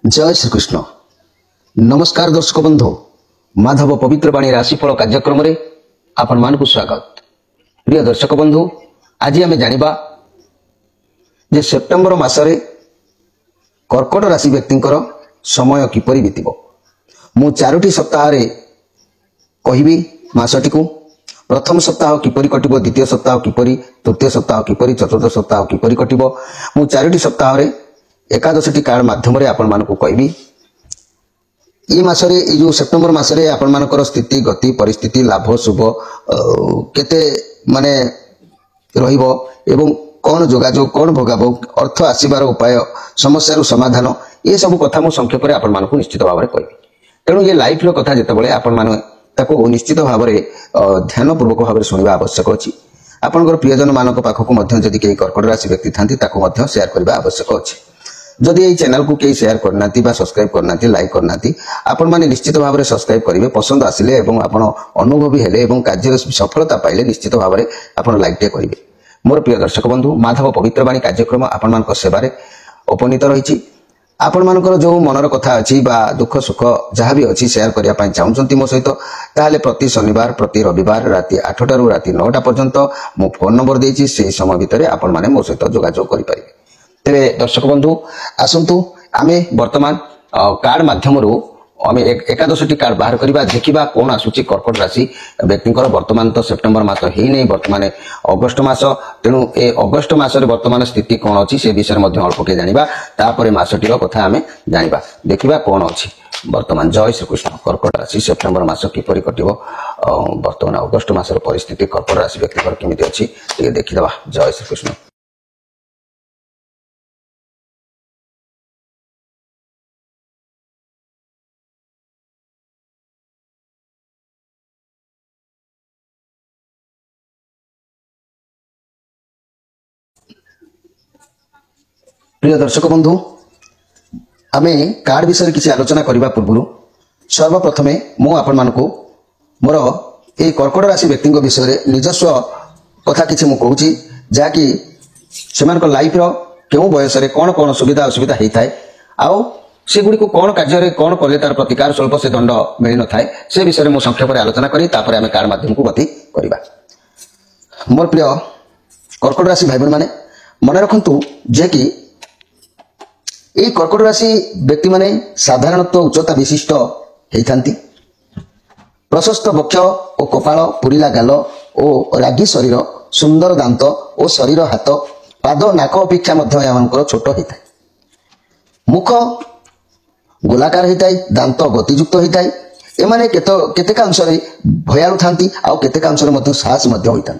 जय श्री कृष्ण। नमस्कार दर्शक बंधु, माधव पवित्र बाणी राशिफल कार्यक्रम रे आपण मानकु स्वागत। प्रिय दर्शक बंधु, आज आम जानिबा जे सेप्टेम्बर मासरे कर्कट राशि व्यक्तिंकर समय किपरि बीतिबो। मु चारोटी सप्ताह रे कहिबी मासटी को प्रथम सप्ताह किपरि कटिबो, द्वितीय सप्ताह किपरि, तृतीय सप्ताह किपरि, चतुर्थ सप्ताह किपरि कटिबो। मु चारोटी सप्ताह रे एकादशटी कार्ड माध्यम रे आपण मानकु कहबी। ये मासरे ए जो सेप्टेम्बर मासरे आपण मानकर स्थिति गति परिस्थिति लाभ शुभ केते माने रहिबो एवं कौन जोगाजोग कौन भोगाभोग अर्थ आसीबार उपाय समस्या समाधान ये सब कथा मु संक्षेप रे आपण मानकु निश्चित भाव रे कहबी। तेणु ये लाइफ रो कथा जेतेबेले आपण माने ताको निश्चित भाव रे ध्यान पूर्वक भाव रे सुनिबा आवश्यक अछि। आपनकर प्रियजन मानक पाखकु मध्य जदि केही कर्कट राशि व्यक्ति थांती ताको मध्य शेयर करबा आवश्यक अछि। जदि ये चैनल को कई शेयर करना सब्सक्राइब करना लाइक करना आपण माने निश्चित भाव में सब्सक्राइब करेंगे। पसंद आसिले एवं आपण अनुभवी हेले एवं कार्य सफलता पाइले निश्चित भाव में आपण लाइक टे करेंगे। मोर प्रिय दर्शक बंधु, माधव पवित्र बाणी कार्यक्रम आपण मान सेवारे उपनीत रही। आपण मानकर जो मनर कथा अच्छी बा दुख सुख जहाँ भी अच्छी शेयर करने चाहते मो सहित ताहले प्रति शनिवार प्रति रविवार राति 8 रु राति 9 पर्यंत मो फोन नंबर देछि। से समय भितर आपण माने मो सहित जोगाजोग करि परिबे। तेरे दर्शक बंधु आसंतु आमे वर्तमान कार्ड माध्यम आमे एकादशटी कार्ड बाहर करिबा, देखिबा कोन आसुची कर्कट राशि व्यक्तिंकर। वर्तमान तो सेप्टेम्बर मास हेई नै, वर्तमान अगस्त मास। तेणु ए अगस्त मास रे वर्तमान स्थिति कोन अछि से विषय मध्ये अल्प के जानिबा, तापरे मासटीर कथा आमे जानिबा, देखिबा कोन अछि वर्तमान। जय श्री कृष्ण। कर्कट राशि सेप्टेम्बर मास किपरि कटिबो, वर्तमान अगस्त मास रो परिस्थिति कर्कट राशि व्यक्तिंकर केमिति अछि ते देखिदबा। जय श्री कृष्ण। प्रिय दर्शक बंधु, आमे कार्ड विषय किसी आलोचना करने पूर्व सर्वप्रथम मु आपण मानकु मोर ए कर्कट राशि व्यक्ति विषय निजस्व कथा किसी मु कहूची, जहाँकि सेमानक लाइफ रो केउ बयस रे कौन कौन सुविधा असुविधा होता है, आउ से गुडी को कौन कार्य कौन कले तार प्रतिकार स्वल्प से दंड मिल न थाए, से विषय में संक्षेप में आलोचना करी तापर आमे कार्ड माध्यम को गति करिबा। मोर प्रिय कर्कट राशि भाई माने मन रखंतु जे कि ये कर्कट राशि व्यक्ति माने साधारणतः उच्चता विशिष्ट होती। प्रशस्त वक्ष और कपाल, पुरीला गाल और रागी शरीर, सुंदर दांत और शरीर हाथ पाद नाक अपेक्षा मध्य छोट होता है। मुख गोलाकार होता है, दांत गतियुक्त होता है। एमाने केतेक अंश भयालु थांती आउ केतेक अंश साहस होता।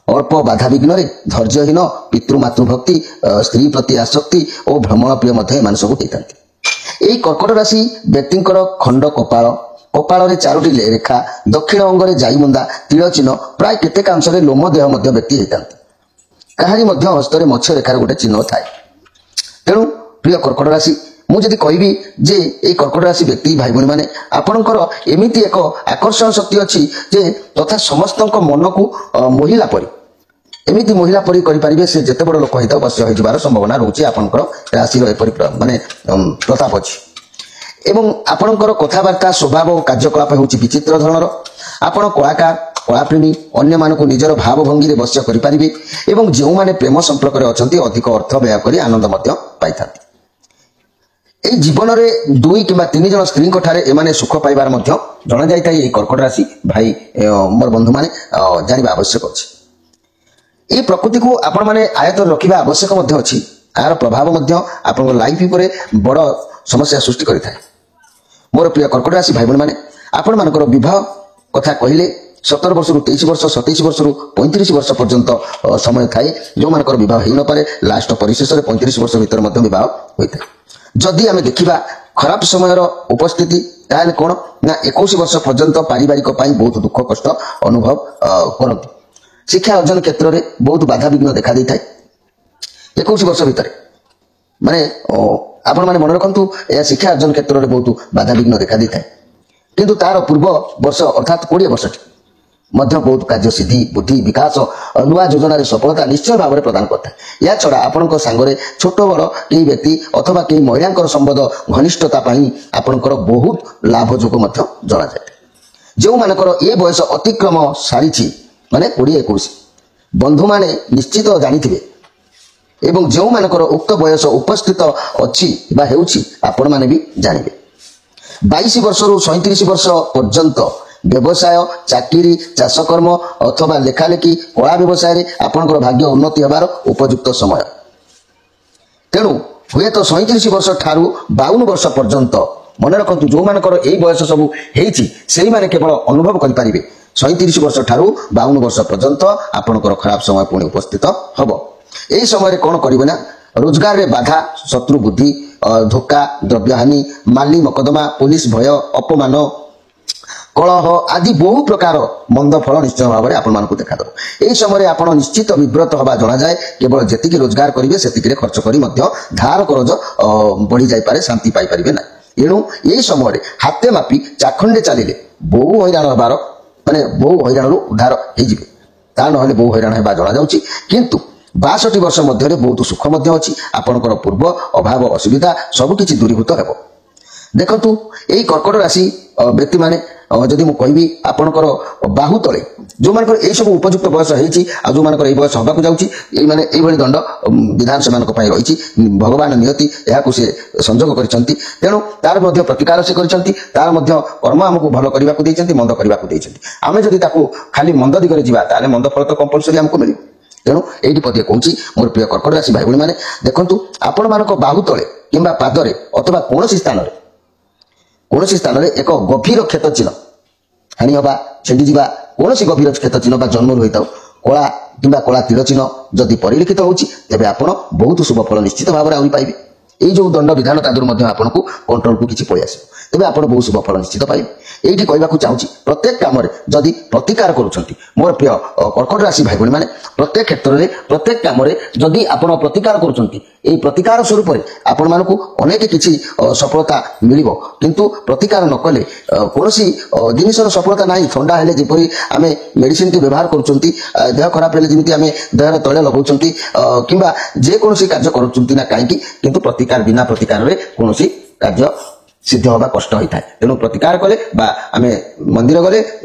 अल्प बाधा विघ्न धैर्यहीन, पितृमातृ भक्ति, स्त्री प्रति आसक्ति और भ्रमण प्रिय मान सब होता। यही कर्कट राशि व्यक्तिंकर खंड कपाल, कपाल रे 4टी रेखा, दक्षिण अंगरे जाईमुंदा, तिल चिन्ह, प्राय केतेक अंश लोम देह व्यक्ति होता। कहारी हस्तरे मत्स्य रेखार गोटे चिन्ह थाए। तेणु प्रिय कर्कट राशि मुझे कहबी जे ये कर्कट राशि व्यक्ति भाई भाई मैंने आपणकर एमती एक आकर्षण शक्ति अच्छी जे तथा समस्त मन को महिला परी एमती महिला परी करें। से जिते बड़ लोक होता अवश्य हो संभावना रोचे। आपंकर राशि माने प्रताप अच्छी एवं आपणकर कथबार्ता स्वभाव और कार्यकलाप हूँ विचित्र धरणर। आपण कलाकार कलाप्रेमी अन्य मानक निजर भाव भंगी वश्य करें एवं जो माने प्रेम संपर्क में अच्छा अधिक अर्थ व्यय कर आनंद पाई था। ए जीवन रे 2 किंबा 3 जन स्त्री एमाने सुख पाइबार जना जाए। ये कर्कट राशि भाई मोर बंधु माने जानिबा आवश्यक अछि। ये प्रकृति को आपण माने आयत रखिबा आवश्यक अछि। यार प्रभाव आपण लाइफ पर बड़ समस्या सृष्टि करि थाए। मोर प्रिय कर्कट राशि भाई माने आपण मानकर विवाह कथा कहिले 17 वर्ष रु 23 वर्ष, 27 वर्ष रु 35 वर्ष पर्यंत समय थाए। जो मानकर विवाह हेई न पारे लास्ट परिशेष रे 35 वर्ष भीतर विवाह होइता। जदि आमे देखिबा खराब समय उपस्थिति ताहले कोन ना 21 वर्ष पर्यंत पारिवारिक पाई बहुत दुख कष्ट अनुभव करत। शिक्षा अर्जन क्षेत्र में बहुत बाधा विघ्न देखा दी थाए 21 वर्ष भीतर। माने आपण माने मन रखंतु या शिक्षा अर्जन क्षेत्र में बहुत बाधा विघ्न देखा दी थाए। किंतु तार पूर्व वर्ष अर्थात 20 वर्ष ମଧ୍ୟ ବହୁତ କାର୍ଯ୍ୟ ସିଦ୍ଧି ବୁଦ୍ଧି ବିକାଶ ନୂଆ ଯୋଜନାରେ ସଫଳତା ନିଶ୍ଚୟ ଭାବରେ ପ୍ରଦାନ କରିଥାଏ। ଏହା ଛଡ଼ା ଆପଣଙ୍କ ସାଙ୍ଗରେ ଛୋଟ ବଡ଼ କେହି ବ୍ୟକ୍ତି ଅଥବା କେହି ମହିଳାଙ୍କର ସମ୍ବନ୍ଧ ଘନିଷ୍ଠତା ପାଇଁ ଆପଣଙ୍କର ବହୁତ ଲାଭ ଯୋଗ ମଧ୍ୟ ଜଣାଯାଏ। ଯେଉଁମାନଙ୍କର ଏ ବୟସ ଅତିକ୍ରମ ସାରିଛି ମାନେ 20-21 ବନ୍ଧୁମାନେ ନିଶ୍ଚିତ ଜାଣିଥିବେ ଏବଂ ଯେଉଁମାନଙ୍କର ଉକ୍ତ ବୟସ ଉପସ୍ଥିତ ଅଛି ବା ହେଉଛି ଆପଣମାନେ ବି ଜାଣିବେ। 22 ବର୍ଷରୁ 37 ବର୍ଷ ପର୍ଯ୍ୟନ୍ତ ବ୍ୟବସାୟ ଚାକିରି ଚାଷକର୍ମ ଅଥବା ଲେଖାଲେଖି କଳା ବ୍ୟବସାୟରେ ଆପଣଙ୍କର ଭାଗ୍ୟ ଉନ୍ନତି ହେବାର ଉପଯୁକ୍ତ ସମୟ। ତେଣୁ ହୁଏତ 37 ବର୍ଷ ଠାରୁ 52 ବର୍ଷ ପର୍ଯ୍ୟନ୍ତ ମନେ ରଖନ୍ତୁ, ଯେଉଁମାନଙ୍କର ଏହି ବୟସ ସବୁ ହେଇଛି ସେଇମାନେ କେବଳ ଅନୁଭବ କରିପାରିବେ। 37 ବର୍ଷ ଠାରୁ 52 ବର୍ଷ ପର୍ଯ୍ୟନ୍ତ ଆପଣଙ୍କର ଖରାପ ସମୟ ପୁଣି ଉପସ୍ଥିତ ହେବ। ଏହି ସମୟରେ କ'ଣ କରିବେ ନା, ରୋଜଗାରରେ ବାଧା, ଶତ୍ରୁ ବୁଦ୍ଧି, ଧୋକା, ଦ୍ରବ୍ୟହାନି, ମାଲି ମକଦ୍ଦମା, ପୋଲିସ ଭୟ, ଅପମାନ, କଳହ ଆଦି ବହୁ ପ୍ରକାର ମନ୍ଦ ଫଳ ନିଶ୍ଚୟ ଭାବରେ ଆପଣମାନଙ୍କୁ ଦେଖାଦେବ। ଏହି ସମୟରେ ଆପଣ ନିଶ୍ଚିତ ବିବ୍ରତ ହେବା ଜଣାଯାଏ। କେବଳ ଯେତିକି ରୋଜଗାର କରିବେ ସେତିକିରେ ଖର୍ଚ୍ଚ କରି ମଧ୍ୟ ଧାର କରଜ ବଢ଼ି ଯାଇପାରେ, ଶାନ୍ତି ପାଇପାରିବେ ନାହିଁ। ଏଣୁ ଏହି ସମୟରେ ହାତେ ମାପି ଚାଖଣ୍ଡେ ଚାଲିଲେ ବହୁ ହଇରାଣ ହେବାର ବହୁ ହଇରାଣରୁ ଉଦ୍ଧାର ହେଇଯିବେ। ତା ନହେଲେ ବହୁ ହଇରାଣ ହେବା ଜଣାଯାଉଛି। କିନ୍ତୁ 62 ବର୍ଷ ମଧ୍ୟରେ ବହୁତ ସୁଖ ମଧ୍ୟ ଅଛି। ଆପଣଙ୍କର ପୂର୍ବ ଅଭାବ ଅସୁବିଧା ସବୁକିଛି ଦୂରୀଭୂତ ହେବ। ଦେଖନ୍ତୁ, ଏଇ କର୍କଟ ରାଶି ବ୍ୟକ୍ତିମାନେ ଯଦି ମୁଁ କହିବି ଆପଣଙ୍କର ବାହୁ ତଳେ ଯେଉଁମାନଙ୍କର ଏହି ସବୁ ଉପଯୁକ୍ତ ବୟସ ହେଇଛି ଆଉ ଯେଉଁମାନଙ୍କର ଏହି ବୟସ ହେବାକୁ ଯାଉଛି, ଏଇମାନେ ଏଇଭଳି ଦଣ୍ଡ ବିଧାନ ସେମାନଙ୍କ ପାଇଁ ରହିଛି। ଭଗବାନ ନିୟତି ଏହାକୁ ସେ ସଂଯୋଗ କରିଛନ୍ତି। ତେଣୁ ତାର ମଧ୍ୟ ପ୍ରତିକାର ସେ କରିଛନ୍ତି। ତାର ମଧ୍ୟ କର୍ମ ଆମକୁ ଭଲ କରିବାକୁ ଦେଇଛନ୍ତି, ମନ୍ଦ କରିବାକୁ ଦେଇଛନ୍ତି। ଆମେ ଯଦି ତାକୁ ଖାଲି ମନ୍ଦ ଦିଗରେ ଯିବା ତାହେଲେ ମନ୍ଦ ଫଳ ତ କମ୍ପଲସରି ଆମକୁ ମିଳିବ। ତେଣୁ ଏଇଠି ପଦେ କହୁଛି ମୋର ପ୍ରିୟ କର୍କଟ ରାଶି ଭାଇ ଭଉଣୀମାନେ, ଦେଖନ୍ତୁ ଆପଣମାନଙ୍କ ବାହୁ ତଳେ କିମ୍ବା ପାଦରେ ଅଥବା କୌଣସି ସ୍ଥାନରେ ଏକ ଗଭୀର କ୍ଷତ ଚିହ୍ନ ହାଣି ହେବା, ଛିଣ୍ଡି ଯିବା, କୌଣସି ଗଭୀର କ୍ଷତ ଚିହ୍ନ ବା ଜନ୍ମରୁ ହୋଇଥାଉ କଳା କିମ୍ବା କଳା ତୀର ଚିହ୍ନ ଯଦି ପରିଲିଖିତ ହେଉଛି, ତେବେ ଆପଣ ବହୁତ ଶୁଭ ଫଳ ନିଶ୍ଚିତ ଭାବରେ ଆହୁରି ପାଇବେ। ଏଇ ଯେଉଁ ଦଣ୍ଡ ବିଧାନ ତା ଦେହରୁ ମଧ୍ୟ ଆପଣଙ୍କୁ କଣ୍ଟ୍ରୋଲକୁ କିଛି ପଳେଇ ଆସିବ, ତେବେ ଆପଣ ବହୁତ ଶୁଭ ଫଳ ନିଶ୍ଚିତ ପାଇବେ। এইটি কইবাকু চাହୁছি প্রত্যেক কামরে যদি প্রতিকার করুছেন মোর প্রিয় কর্কট রাশি ভাই ভণি মানে প্রত্যেক ক্ষেত্রে প্রত্যেক কামরে যদি আপনার প্রতিকার করুছেন এই প্রতিকার স্বরূপে আপন মানকু অনেক কিছু সফলতা মিলিব কিন্তু প্রতিকার নকলে কৌশি জিনিসর সফলতা নাই। থন্ডা হলে যেপরি আমি মেডিসিনটি ব্যবহার করছেন দেহ খারাপ হলে যেমি আমি দেহর তলে লগাউছেন কিংবা যেকୌଣସି କାର୍ଯ୍ୟ କରୁଛନ୍ତି ନା କାହିଁକି କିନ୍ତୁ ପ୍ରତିକାର ବିନା ପ୍ରତିକାରରେ କୌଣସି କାର୍ଯ୍ୟ सिद्ध हवा कष्ट होता है। तेणु प्रतिकार कले बा आमे मंदिर गले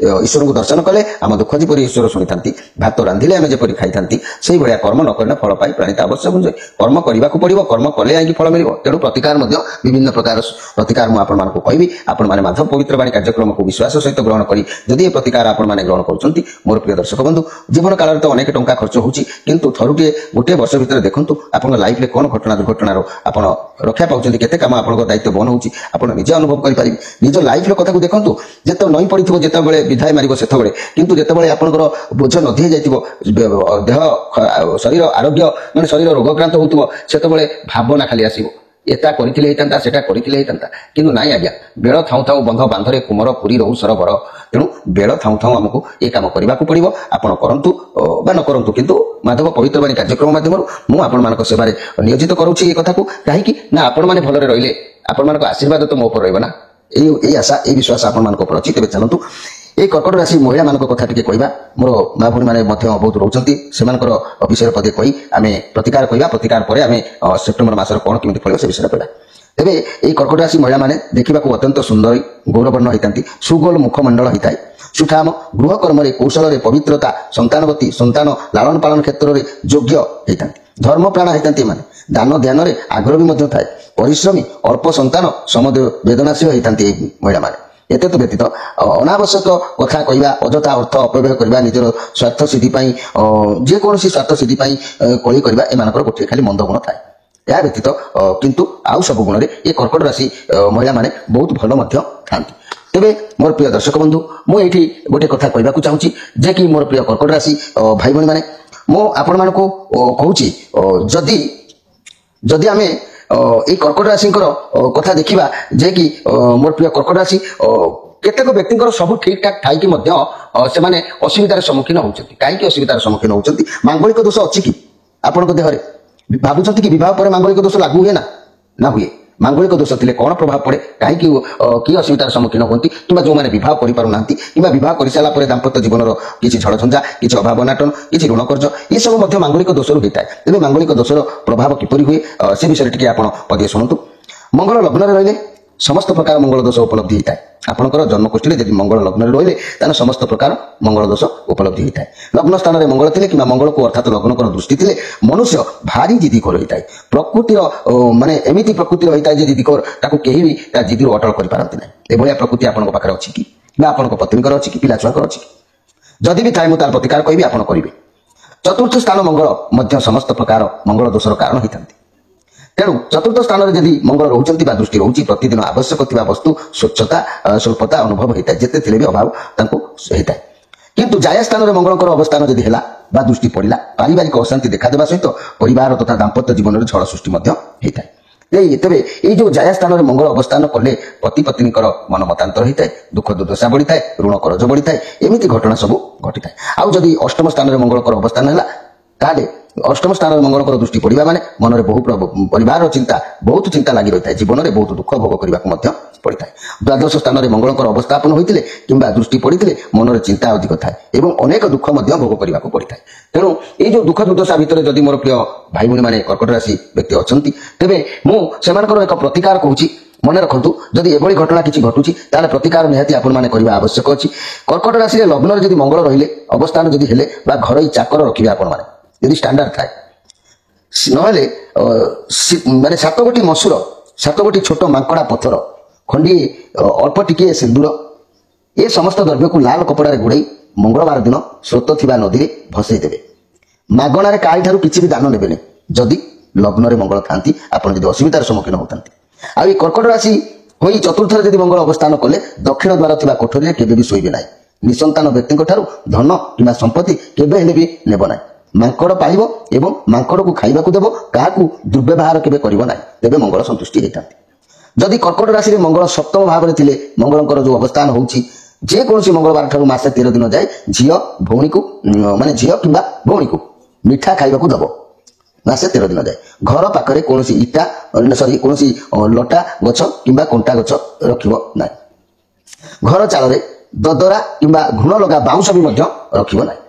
ईश्वर को दर्शन कले आम दुख जेपरी ईश्वर शुणी था भात रांधिले आम जपरी खाई था से भाया कर्म न करने फल पाई प्राणित आवश्यक हुए कर्म करने को पड़ो कर्म कले आई फल मिल। तेणु प्रतिकार विभिन्न प्रकार प्रतिकार मुझे कहि आपण मैंने माधव पवित्र बाणी कार्यक्रम को विश्वास सहित ग्रहण करी जदि ये प्रतिकार आपण मैंने ग्रहण कर मोर प्रिय दर्शक बंधु जीवन काल तो अनेक टंका खर्च होची किंतु थरुटे गोटे वर्ष भितर देखंतु आपण लाइफ रे कोन घटना दुर्घटनार आपण रक्षा पाउछन्ती केते काम आपण दायित्व बन होची आपण निजे अनुभव करि पारिबे। निज लाइफ रो कथा को देखंतु जेते नई पड़िथिबो जेते बेले विधाय मारिबो सेते बेले किंतु जेते बेले आपनकर बोझ नदी जाइथिबो देह शरीर आरोग्य माने शरीर रोगक्रांत होउथिबो सेते बेले भावना खाली आसीबो एता करिथिले हेतांता सेटा करिथिले हेतांता किंतु नाइ आज्ञा बेळ थाउ थाउ बंध बांधरे कुमर पुरी रहु सरबर। तेणु बेळ थाउ थाउ हमकु ए काम करबाकू पड़िबो आपण करंतु बा न करंतु किंतु माधव पवित्र बाणी कार्यक्रम माध्यमरु मु आपण मानक सेवारे नियोजित करूछि ए कथा को काहेकि ना आपण माने भलरे रहिले आपण मानक आशीर्वाद तो मो ऊपर रहबो ना ए आशा ए विश्वास आपण मानक ऊपर अछि। तेबे चलंतु ए कर्कट राशि महिला मानक कथा टिके कहबा मोर मा भणी माने मध्य बहुत रहउचंती सेमानकर विषय पदे कहि आमे प्रतिकार कहबा प्रतिकार परे आमे सेप्टेम्बर मासर कोन किमिति फलियो से विषय कहबा। तेबे ए कर्कट राशि महिला माने देखिबाकू अत्यंत सुंदर गौरवर्ण होइतांती सुगोल मुखमंडल होइताय सुठाम गृह कर्म कौशल पवित्रता संतानवती संतान लालन पालन क्षेत्र में योग्य होइतांती धर्म प्राण होइतांती माने दान ध्यान रे आग्रह भी मध्य थाए परिश्रमी अल्प संतान समुद्र वेदनाशील होइतांती महिला माने। एते तो व्यतीत अनावश्यक कथा कहवा अजथा अर्थ अपव्यय करवा निजर स्वार्थ सिद्धि जेकोसी स्वार्थ सिद्धि कली करवा एमानकर गोटे खाली मंद गुण थाए। या व्यतीत किंतु आउ सब गुण रे ए कर्कट राशि महिला माने बहुत भल मध्य थांती। तेबे मोर प्रिय दर्शक बंधु मुझे गोटे कथा कहवाकू चाहूँगी जे कि मोर प्रिय कर्कट राशि भाई भणी माने मु आपण मानकू कहूची जदि जदि आमे ए कर्कट राशि कथा देखिबा जे कि मोर प्रिय कर्कट राशि केतेक व्यक्तिଙ୍କର ସବୁ ठीक ठाक ଥାଇକି ମଧ୍ୟ ସେମାନେ ଅସୁବିଧାର ସମ୍ମୁଖୀନ ହେଉଛନ୍ତି। କାହିଁକି ଅସୁବିଧାର ସମ୍ମୁଖୀନ ହେଉଛନ୍ତି? ମାଙ୍ଗଳିକ ଦୋଷ ଅଛି କି ଆପଣଙ୍କ ଦେହରେ? ଭାବୁଛନ୍ତି କି ବିବାହ ପରେ ମାଙ୍ଗଳିକ ଦୋଷ ଲାଗୁ ହୁଏ ନା? ନା ହୁଏ। ମାଙ୍ଗଳିକ ଦୋଷ ଥିଲେ କ'ଣ ପ୍ରଭାବ ପଡ଼େ, କାହିଁକି କି ଅସୁବିଧାର ସମ୍ମୁଖୀନ ହୁଅନ୍ତି, କିମ୍ବା ଯେଉଁମାନେ ବିବାହ କରିପାରୁନାହାନ୍ତି କିମ୍ବା ବିବାହ କରିସାରିଲା ପରେ ଦାମ୍ପତ୍ୟ ଜୀବନର କିଛି ଝଡ଼ଝଞ୍ଜା, କିଛି ଅଭାବ ଅନାଟନ, କିଛି ଋଣ କର୍ଜ, ଏସବୁ ମଧ୍ୟ ମାଙ୍ଗଳିକ ଦୋଷରୁ ହୋଇଥାଏ। ତେବେ ମାଙ୍ଗଳିକ ଦୋଷର ପ୍ରଭାବ କିପରି ହୁଏ ସେ ବିଷୟରେ ଟିକେ ଆପଣ ଅଧିକ ଶୁଣନ୍ତୁ। ମଙ୍ଗଳ ଲଗ୍ନରେ ରହିଲେ ସମସ୍ତ ପ୍ରକାର ମଙ୍ଗଳ ଦୋଷ ଉପଲବ୍ଧି ହୋଇଥାଏ। ଆପଣଙ୍କର ଜନ୍ମକୁଷ୍ଠୀରେ ଯଦି ମଙ୍ଗଳ ଲଗ୍ନରେ ରହିଲେ ତାହେଲେ ସମସ୍ତ ପ୍ରକାର ମଙ୍ଗଳ ଦୋଷ ଉପଲବ୍ଧି ହୋଇଥାଏ। ଲଗ୍ନ ସ୍ଥାନରେ ମଙ୍ଗଳ ଥିଲେ କିମ୍ବା ମଙ୍ଗଳକୁ ଅର୍ଥାତ୍ ଲଗ୍ନଙ୍କର ଦୃଷ୍ଟି ଥିଲେ ମନୁଷ୍ୟ ଭାରି ଜିଦିଖୋର ହୋଇଥାଏ। ପ୍ରକୃତିର ମାନେ ଏମିତି ପ୍ରକୃତିର ହୋଇଥାଏ ଯେ ଜିଦିଖୋର, ତାକୁ କେହି ବି ତା ଜିଦିରୁ ଅଟଳ କରିପାରନ୍ତି ନାହିଁ। ଏଭଳିଆ ପ୍ରକୃତି ଆପଣଙ୍କ ପାଖରେ ଅଛି କି, ନା ଆପଣଙ୍କ ପତ୍ନୀଙ୍କର ଅଛି କି, ପିଲା ଛୁଆଙ୍କର ଅଛି କି? ଯଦି ବି ଥାଏ ମୁଁ ତାର ପ୍ରତିକାର କହିବି, ଆପଣ କରିବେ। ଚତୁର୍ଥ ସ୍ଥାନ ମଙ୍ଗଳ ମଧ୍ୟ ସମସ୍ତ ପ୍ରକାର ମଙ୍ଗଳ ଦୋଷର କାରଣ ହୋଇଥାନ୍ତି। ତେଣୁ ଚତୁର୍ଥ ସ୍ଥାନରେ ଯଦି ମଙ୍ଗଳ ରହୁଛନ୍ତି ବା ଦୃଷ୍ଟି ରହୁଛି, ପ୍ରତିଦିନ ଆବଶ୍ୟକ ଥିବା ବସ୍ତୁ ସ୍ୱଚ୍ଛତା ସ୍ୱଳ୍ପତା ଅନୁଭବ ହୋଇଥାଏ, ଯେତେ ଥିଲେ ବି ଅଭାବ ତାଙ୍କୁ ହୋଇଥାଏ। କିନ୍ତୁ ଜାୟା ସ୍ଥାନରେ ମଙ୍ଗଳଙ୍କର ଅବସ୍ଥାନ ଯଦି ହେଲା ବା ଦୃଷ୍ଟି ପଡ଼ିଲା, ପାରିବାରିକ ଅଶାନ୍ତି ଦେଖାଦେବା ସହିତ ପରିବାର ତଥା ଦାମ୍ପତ୍ୟ ଜୀବନରେ ଝଡ଼ ସୃଷ୍ଟି ମଧ୍ୟ ହୋଇଥାଏ। ତେବେ ଏଇ ଯୋଉ ଜାୟା ସ୍ଥାନରେ ମଙ୍ଗଳ ଅବସ୍ଥାନ କଲେ ପତି ପତ୍ନୀଙ୍କର ମନ ମତାନ୍ତର ହୋଇଥାଏ, ଦୁଃଖ ଦୁର୍ଦଶା ବଢ଼ିଥାଏ, ଋଣ କରଜ ବଢ଼ିଥାଏ, ଏମିତି ଘଟଣା ସବୁ ଘଟିଥାଏ। ଆଉ ଯଦି ଅଷ୍ଟମ ସ୍ଥାନରେ ମଙ୍ଗଳଙ୍କର ଅବସ୍ଥାନ ହେଲା, ତାହେଲେ ଅଷ୍ଟମ ସ୍ଥାନରେ ମଙ୍ଗଳଙ୍କର ଦୃଷ୍ଟି ପଡ଼ିବା ମାନେ ମନରେ ବହୁ ପରିବାରର ଚିନ୍ତା, ବହୁତ ଚିନ୍ତା ଲାଗି ରହିଥାଏ, ଜୀବନରେ ବହୁତ ଦୁଃଖ ଭୋଗ କରିବାକୁ ମଧ୍ୟ ପଡ଼ିଥାଏ। ଦ୍ୱାଦଶ ସ୍ଥାନରେ ମଙ୍ଗଳଙ୍କର ଅବସ୍ଥାପନ ହୋଇଥିଲେ କିମ୍ବା ଦୃଷ୍ଟି ପଡ଼ିଥିଲେ ମନରେ ଚିନ୍ତା ଅଧିକ ଥାଏ ଏବଂ ଅନେକ ଦୁଃଖ ମଧ୍ୟ ଭୋଗ କରିବାକୁ ପଡ଼ିଥାଏ। ତେଣୁ ଏଇ ଯୋଉ ଦୁଃଖ ଦୁର୍ଦଶା ଭିତରେ ଯଦି ମୋର ପ୍ରିୟ ଭାଇ ଭଉଣୀମାନେ କର୍କଟ ରାଶି ବ୍ୟକ୍ତି ଅଛନ୍ତି, ତେବେ ମୁଁ ସେମାନଙ୍କର ଏକ ପ୍ରତିକାର କହୁଛି। ମନେ ରଖନ୍ତୁ, ଯଦି ଏଭଳି ଘଟଣା କିଛି ଘଟୁଛି ତାହେଲେ ପ୍ରତିକାର ନିହାତି ଆପଣମାନେ କରିବା ଆବଶ୍ୟକ ଅଛି। କର୍କଟ ରାଶିରେ ଲଗ୍ନରେ ଯଦି ମଙ୍ଗଳ ରହିଲେ, ଅବସ୍ଥାନ ଯଦି ହେଲେ ବା ଘରୋଇ ଚାକର ରଖିବେ ଆପଣମାନେ, ଯଦି ଷ୍ଟାଣ୍ଡାର୍ଡ ଥାଏ, ନହେଲେ ମାନେ 7 ଗୋଟି ମସୁର, 7 ଗୋଟି ଛୋଟ ମାଙ୍କଡା ପଥର, ଖଣ୍ଡିଏ ଅଳ୍ପ ଟିକିଏ ସିନ୍ଦୁର, ଏ ସମସ୍ତ ଦ୍ରବ୍ୟକୁ ଲାଲ କପଡ଼ାରେ ଗୁଡ଼େଇ ମଙ୍ଗଳବାର ଦିନ ସ୍ରୋତ ଥିବା ନଦୀରେ ଭସେଇ ଦେବେ। ମାଗଣାରେ କାହାଠାରୁ କିଛି ବି ଦାନ ନେବେନି ଯଦି ଲଗ୍ନରେ ମଙ୍ଗଳ ଥାନ୍ତି, ଆପଣ ଯଦି ଅସୁବିଧାର ସମ୍ମୁଖୀନ ହେଉଥାନ୍ତି। ଆଉ এই କର୍କଟ ରାଶି ହୋଇ ଚତୁର୍ଥରେ ଯଦି ମଙ୍ଗଳ ଅବସ୍ଥାନ କଲେ ଦକ୍ଷିଣ ଦ୍ୱାର ଥିବା କୋଠରୀରେ କେବେ ବି ଶୋଇବେ ନାହିଁ। ନିଃସନ୍ତାନ ବ୍ୟକ୍ତିଙ୍କ ଠାରୁ ଧନ କିମ୍ବା ସମ୍ପତ୍ତି କେବେ ହେଲେ ବି ନେବ ନାହିଁ। ମାଙ୍କଡ଼ ପାଳିବ ଏବଂ ମାଙ୍କଡ଼କୁ ଖାଇବାକୁ ଦେବ, କାହାକୁ ଦୁର୍ବ୍ୟବହାର କେବେ କରିବ ନାହିଁ, ତେବେ ମଙ୍ଗଳ ସନ୍ତୁଷ୍ଟି ହେଇଥାନ୍ତି। ଯଦି କର୍କଟ ରାଶିରେ ମଙ୍ଗଳ ସପ୍ତମ ଭାବରେ ଥିଲେ, ମଙ୍ଗଳଙ୍କର ଯୋଉ ଅବସ୍ଥାନ ହେଉଛି, ଯେକୌଣସି ମଙ୍ଗଳବାର ଠାରୁ ମାସେ 13 ଦିନ ଯାଏ ଝିଅ ଭଉଣୀକୁ ମାନେ ଝିଅ କିମ୍ବା ଭଉଣୀକୁ ମିଠା ଖାଇବାକୁ ଦବ। ମାସେ 13 ଦିନ ଯାଏ ଘର ପାଖରେ କୌଣସି ଇଟା କୌଣସି ଲଟା ଗଛ କିମ୍ବା କଣ୍ଟା ଗଛ ରଖିବ ନାହିଁ। ଘର ଚାଳରେ ଦଦରା କିମ୍ବା ଘୃଣ ଲଗା ବାଉଁଶ ବି ମଧ୍ୟ ରଖିବ ନାହିଁ।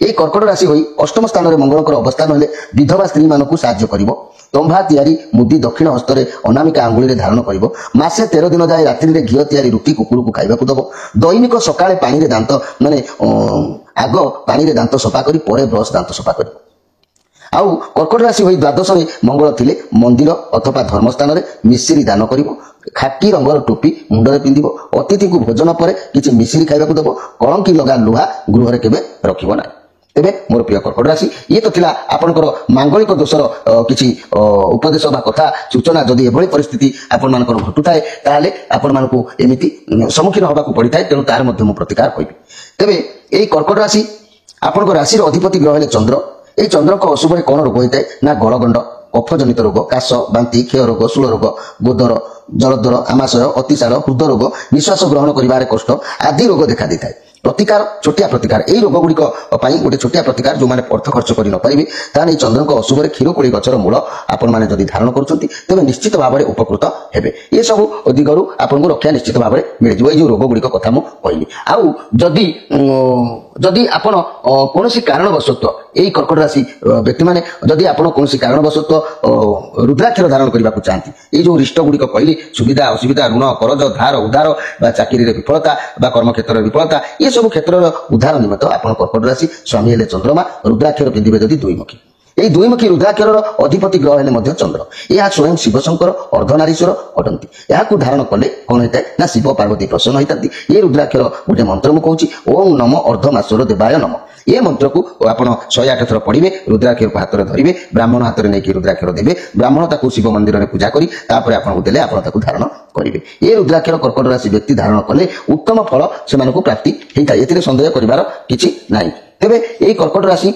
এই কর্কট রাশি হই অষ্টম স্থাନରେ মঙ্গলଙ୍କର অবস্থাନ ହେଲେ ବିଧବା ସ୍ତ୍ରୀମାନଙ୍କୁ ସାହାଯ୍ୟ କରିବ। ତମ୍ଭା ତିଆରି ମୁଦି ଦକ୍ଷିଣ ହସ୍ତରେ ଅନାମିକା ଆଙ୍ଗୁଳିରେ ଧାରଣ କରିବ। ମାସେ 13 ଦିନ ଯାଏ ରାତ୍ରିରେ ଘିଅ ତିଆରି ରୁଟି କୁକୁରକୁ ଖାଇବାକୁ ଦବ। ଦୈନିକ ସକାଳେ ପାଣିରେ ଦାନ୍ତ ମାନେ ଆଗ ପାଣିରେ ଦାନ୍ତ ସଫା କରି ପରେ ବ୍ରଶ ଦାନ୍ତ ସଫା କରିବ। ଆଉ କର୍କଟ ରାଶି ହୋଇ ଦ୍ୱାଦଶରେ ମଙ୍ଗଳ ଥିଲେ ମନ୍ଦିର ଅଥବା ଧର୍ମସ୍ଥାନରେ ମିଶ୍ରି ଦାନ କରିବ। ଖାକି ରଙ୍ଗର ଟୋପି ମୁଣ୍ଡରେ ପିନ୍ଧିବ। ଅତିଥିଙ୍କୁ ଭୋଜନ ପରେ କିଛି ମିଶ୍ରି ଖାଇବାକୁ ଦେବ। କଳଙ୍କି ଲଗା ଲୁହା ଗୃହରେ କେବେ ରଖିବ ନାହିଁ। ତେବେ ମୋର ପ୍ରିୟ କର୍କଟ ରାଶି, ଇଏ ତ ଥିଲା ଆପଣଙ୍କର ମାଙ୍ଗଳିକ ଦୋଷର କିଛି ଉପଦେଶ ବା କଥା ସୂଚନା। ଯଦି ଏଭଳି ପରିସ୍ଥିତି ଆପଣମାନଙ୍କର ଘଟୁଥାଏ ତାହେଲେ ଆପଣମାନଙ୍କୁ ଏମିତି ସମ୍ମୁଖୀନ ହେବାକୁ ପଡ଼ିଥାଏ, ତେଣୁ ତାର ମଧ୍ୟ ମୁଁ ପ୍ରତିକାର କହିବି। ତେବେ ଏଇ କର୍କଟ ରାଶି ଆପଣଙ୍କ ରାଶିର ଅଧିପତି ଗ୍ରହ ହେଲେ ଚନ୍ଦ୍ର। এই ଚନ୍ଦ୍ରଙ୍କ ଅଶୁଭରେ କ'ଣ ରୋଗ ହୋଇଥାଏ ନା ଗଳଗଣ୍ଡ, କଫଜନିତ ରୋଗ, କାଶ, ବାନ୍ତି, କ୍ଷୟ ରୋଗ, ଶୂଳ ରୋଗ, ଗୋଦର, ଜଳଦର, ଆମାଶୟ, ଅତିସାର, ହୃଦ ରୋଗ, ନିଶ୍ୱାସ ଗ୍ରହଣ କରିବାରେ କଷ୍ଟ ଆଦି ରୋଗ ଦେଖା ଦେଇଥାଏ। ପ୍ରତିକାର, ଛୋଟିଆ ପ୍ରତିକାର, ଏହି ରୋଗ ଗୁଡ଼ିକ ପାଇଁ ଗୋଟେ ଛୋଟିଆ ପ୍ରତିକାର, ଯେଉଁମାନେ ଅର୍ଥ ଖର୍ଚ୍ଚ କରି ନ ପାରିବେ ତାହେଲେ ଏହି ଚନ୍ଦ୍ରଙ୍କ ଅଶୁଭରେ କ୍ଷୀରକୋଳି ଗଛର ମୂଳ ଆପଣମାନେ ଯଦି ଧାରଣ କରୁଛନ୍ତି ତେବେ ନିଶ୍ଚିତ ଭାବରେ ଉପକୃତ ହେବେ। ଏସବୁ ଦିଗରୁ ଆପଣଙ୍କୁ ରକ୍ଷା ନିଶ୍ଚିତ ଭାବରେ ମିଳିଯିବ, ଏଇ ଯେଉଁ ରୋଗ ଗୁଡ଼ିକ କଥା ମୁଁ କହିଲି। ଆଉ ଯଦି ଆପଣ କୌଣସି କାରଣବଶତଃ ଏଇ କର୍କଟ ରାଶି ବ୍ୟକ୍ତିମାନେ ଯଦି ଆପଣ କୌଣସି କାରଣବଶତଃ ରୁଦ୍ରାକ୍ଷର ଧାରଣ କରିବାକୁ ଚାହାନ୍ତି, ଏଇ ଯେଉଁ ରିଷ୍ଟ ଗୁଡ଼ିକ କହିଲି, ସୁବିଧା ଅସୁବିଧା, ଋଣ କରଜ, ଧାର ଉଧାର ବା ଚାକିରିରେ ବିଫଳତା ବା କର୍ମକ୍ଷେତ୍ରରେ ବିଫଳତା, ଏସବୁ କ୍ଷେତ୍ରର ଉଦ୍ଧାର ନିମନ୍ତେ ଆପଣ କର୍କଟ ରାଶି, ସ୍ୱାମୀ ହେଲେ ଚନ୍ଦ୍ରମା, ରୁଦ୍ରାକ୍ଷର ପିନ୍ଧିବେ ଯଦି ଦୁଇମୁଖୀ। এই দুইমুখী রুদ্রাক্ষরর অধিপতি গ্রহ হলে মধ্য চন্দ্র। ଏହା ସ୍ୱୟଂ ଶିବଶଙ୍କର ଅର୍ଦ୍ଧନାରୀଶ୍ୱର ଅଟନ୍ତି। ଏହାକୁ ଧାରଣ କଲେ କ'ଣ ହୋଇଥାଏ ନା ଶିବ ପାର୍ବତୀ ପ୍ରସନ୍ନ ହୋଇଥାନ୍ତି। ଏ ରୁଦ୍ରାକ୍ଷର ଗୋଟେ ମନ୍ତ୍ର ମୁଁ କହୁଛି, ଓಂ ନମ ଅର୍ଦ୍ଧମାଶ୍ୱର ଦେବାୟ ନମ। ଏ ମନ୍ତ୍ରକୁ ଆପଣ 108 ଥର ପଢ଼ିବେ। ରୁଦ୍ରାକ୍ଷରକୁ ହାତରେ ଧରିବେ, ବ୍ରାହ୍ମଣ ହାତରେ ନେଇକି ରୁଦ୍ରାକ୍ଷର ଦେବେ। ବ୍ରାହ୍ମଣ ତାକୁ ଶିବ ମନ୍ଦିରରେ ପୂଜା କରି ତାପରେ ଆପଣଙ୍କୁ ଦେଲେ ଆପଣ ତାକୁ ଧାରଣ କରିବେ। ଏ ରୁଦ୍ରାକ୍ଷର କର୍କଟ ରାଶି ବ୍ୟକ୍ତି ଧାରଣ କଲେ ଉତ୍ତମ ଫଳ ସେମାନଙ୍କୁ ପ୍ରାପ୍ତି ହେଇଥାଏ, ଏଥିରେ ସନ୍ଦେହ କରିବାର କିଛି ନାହିଁ। ତେବେ এই কর্কট রাশি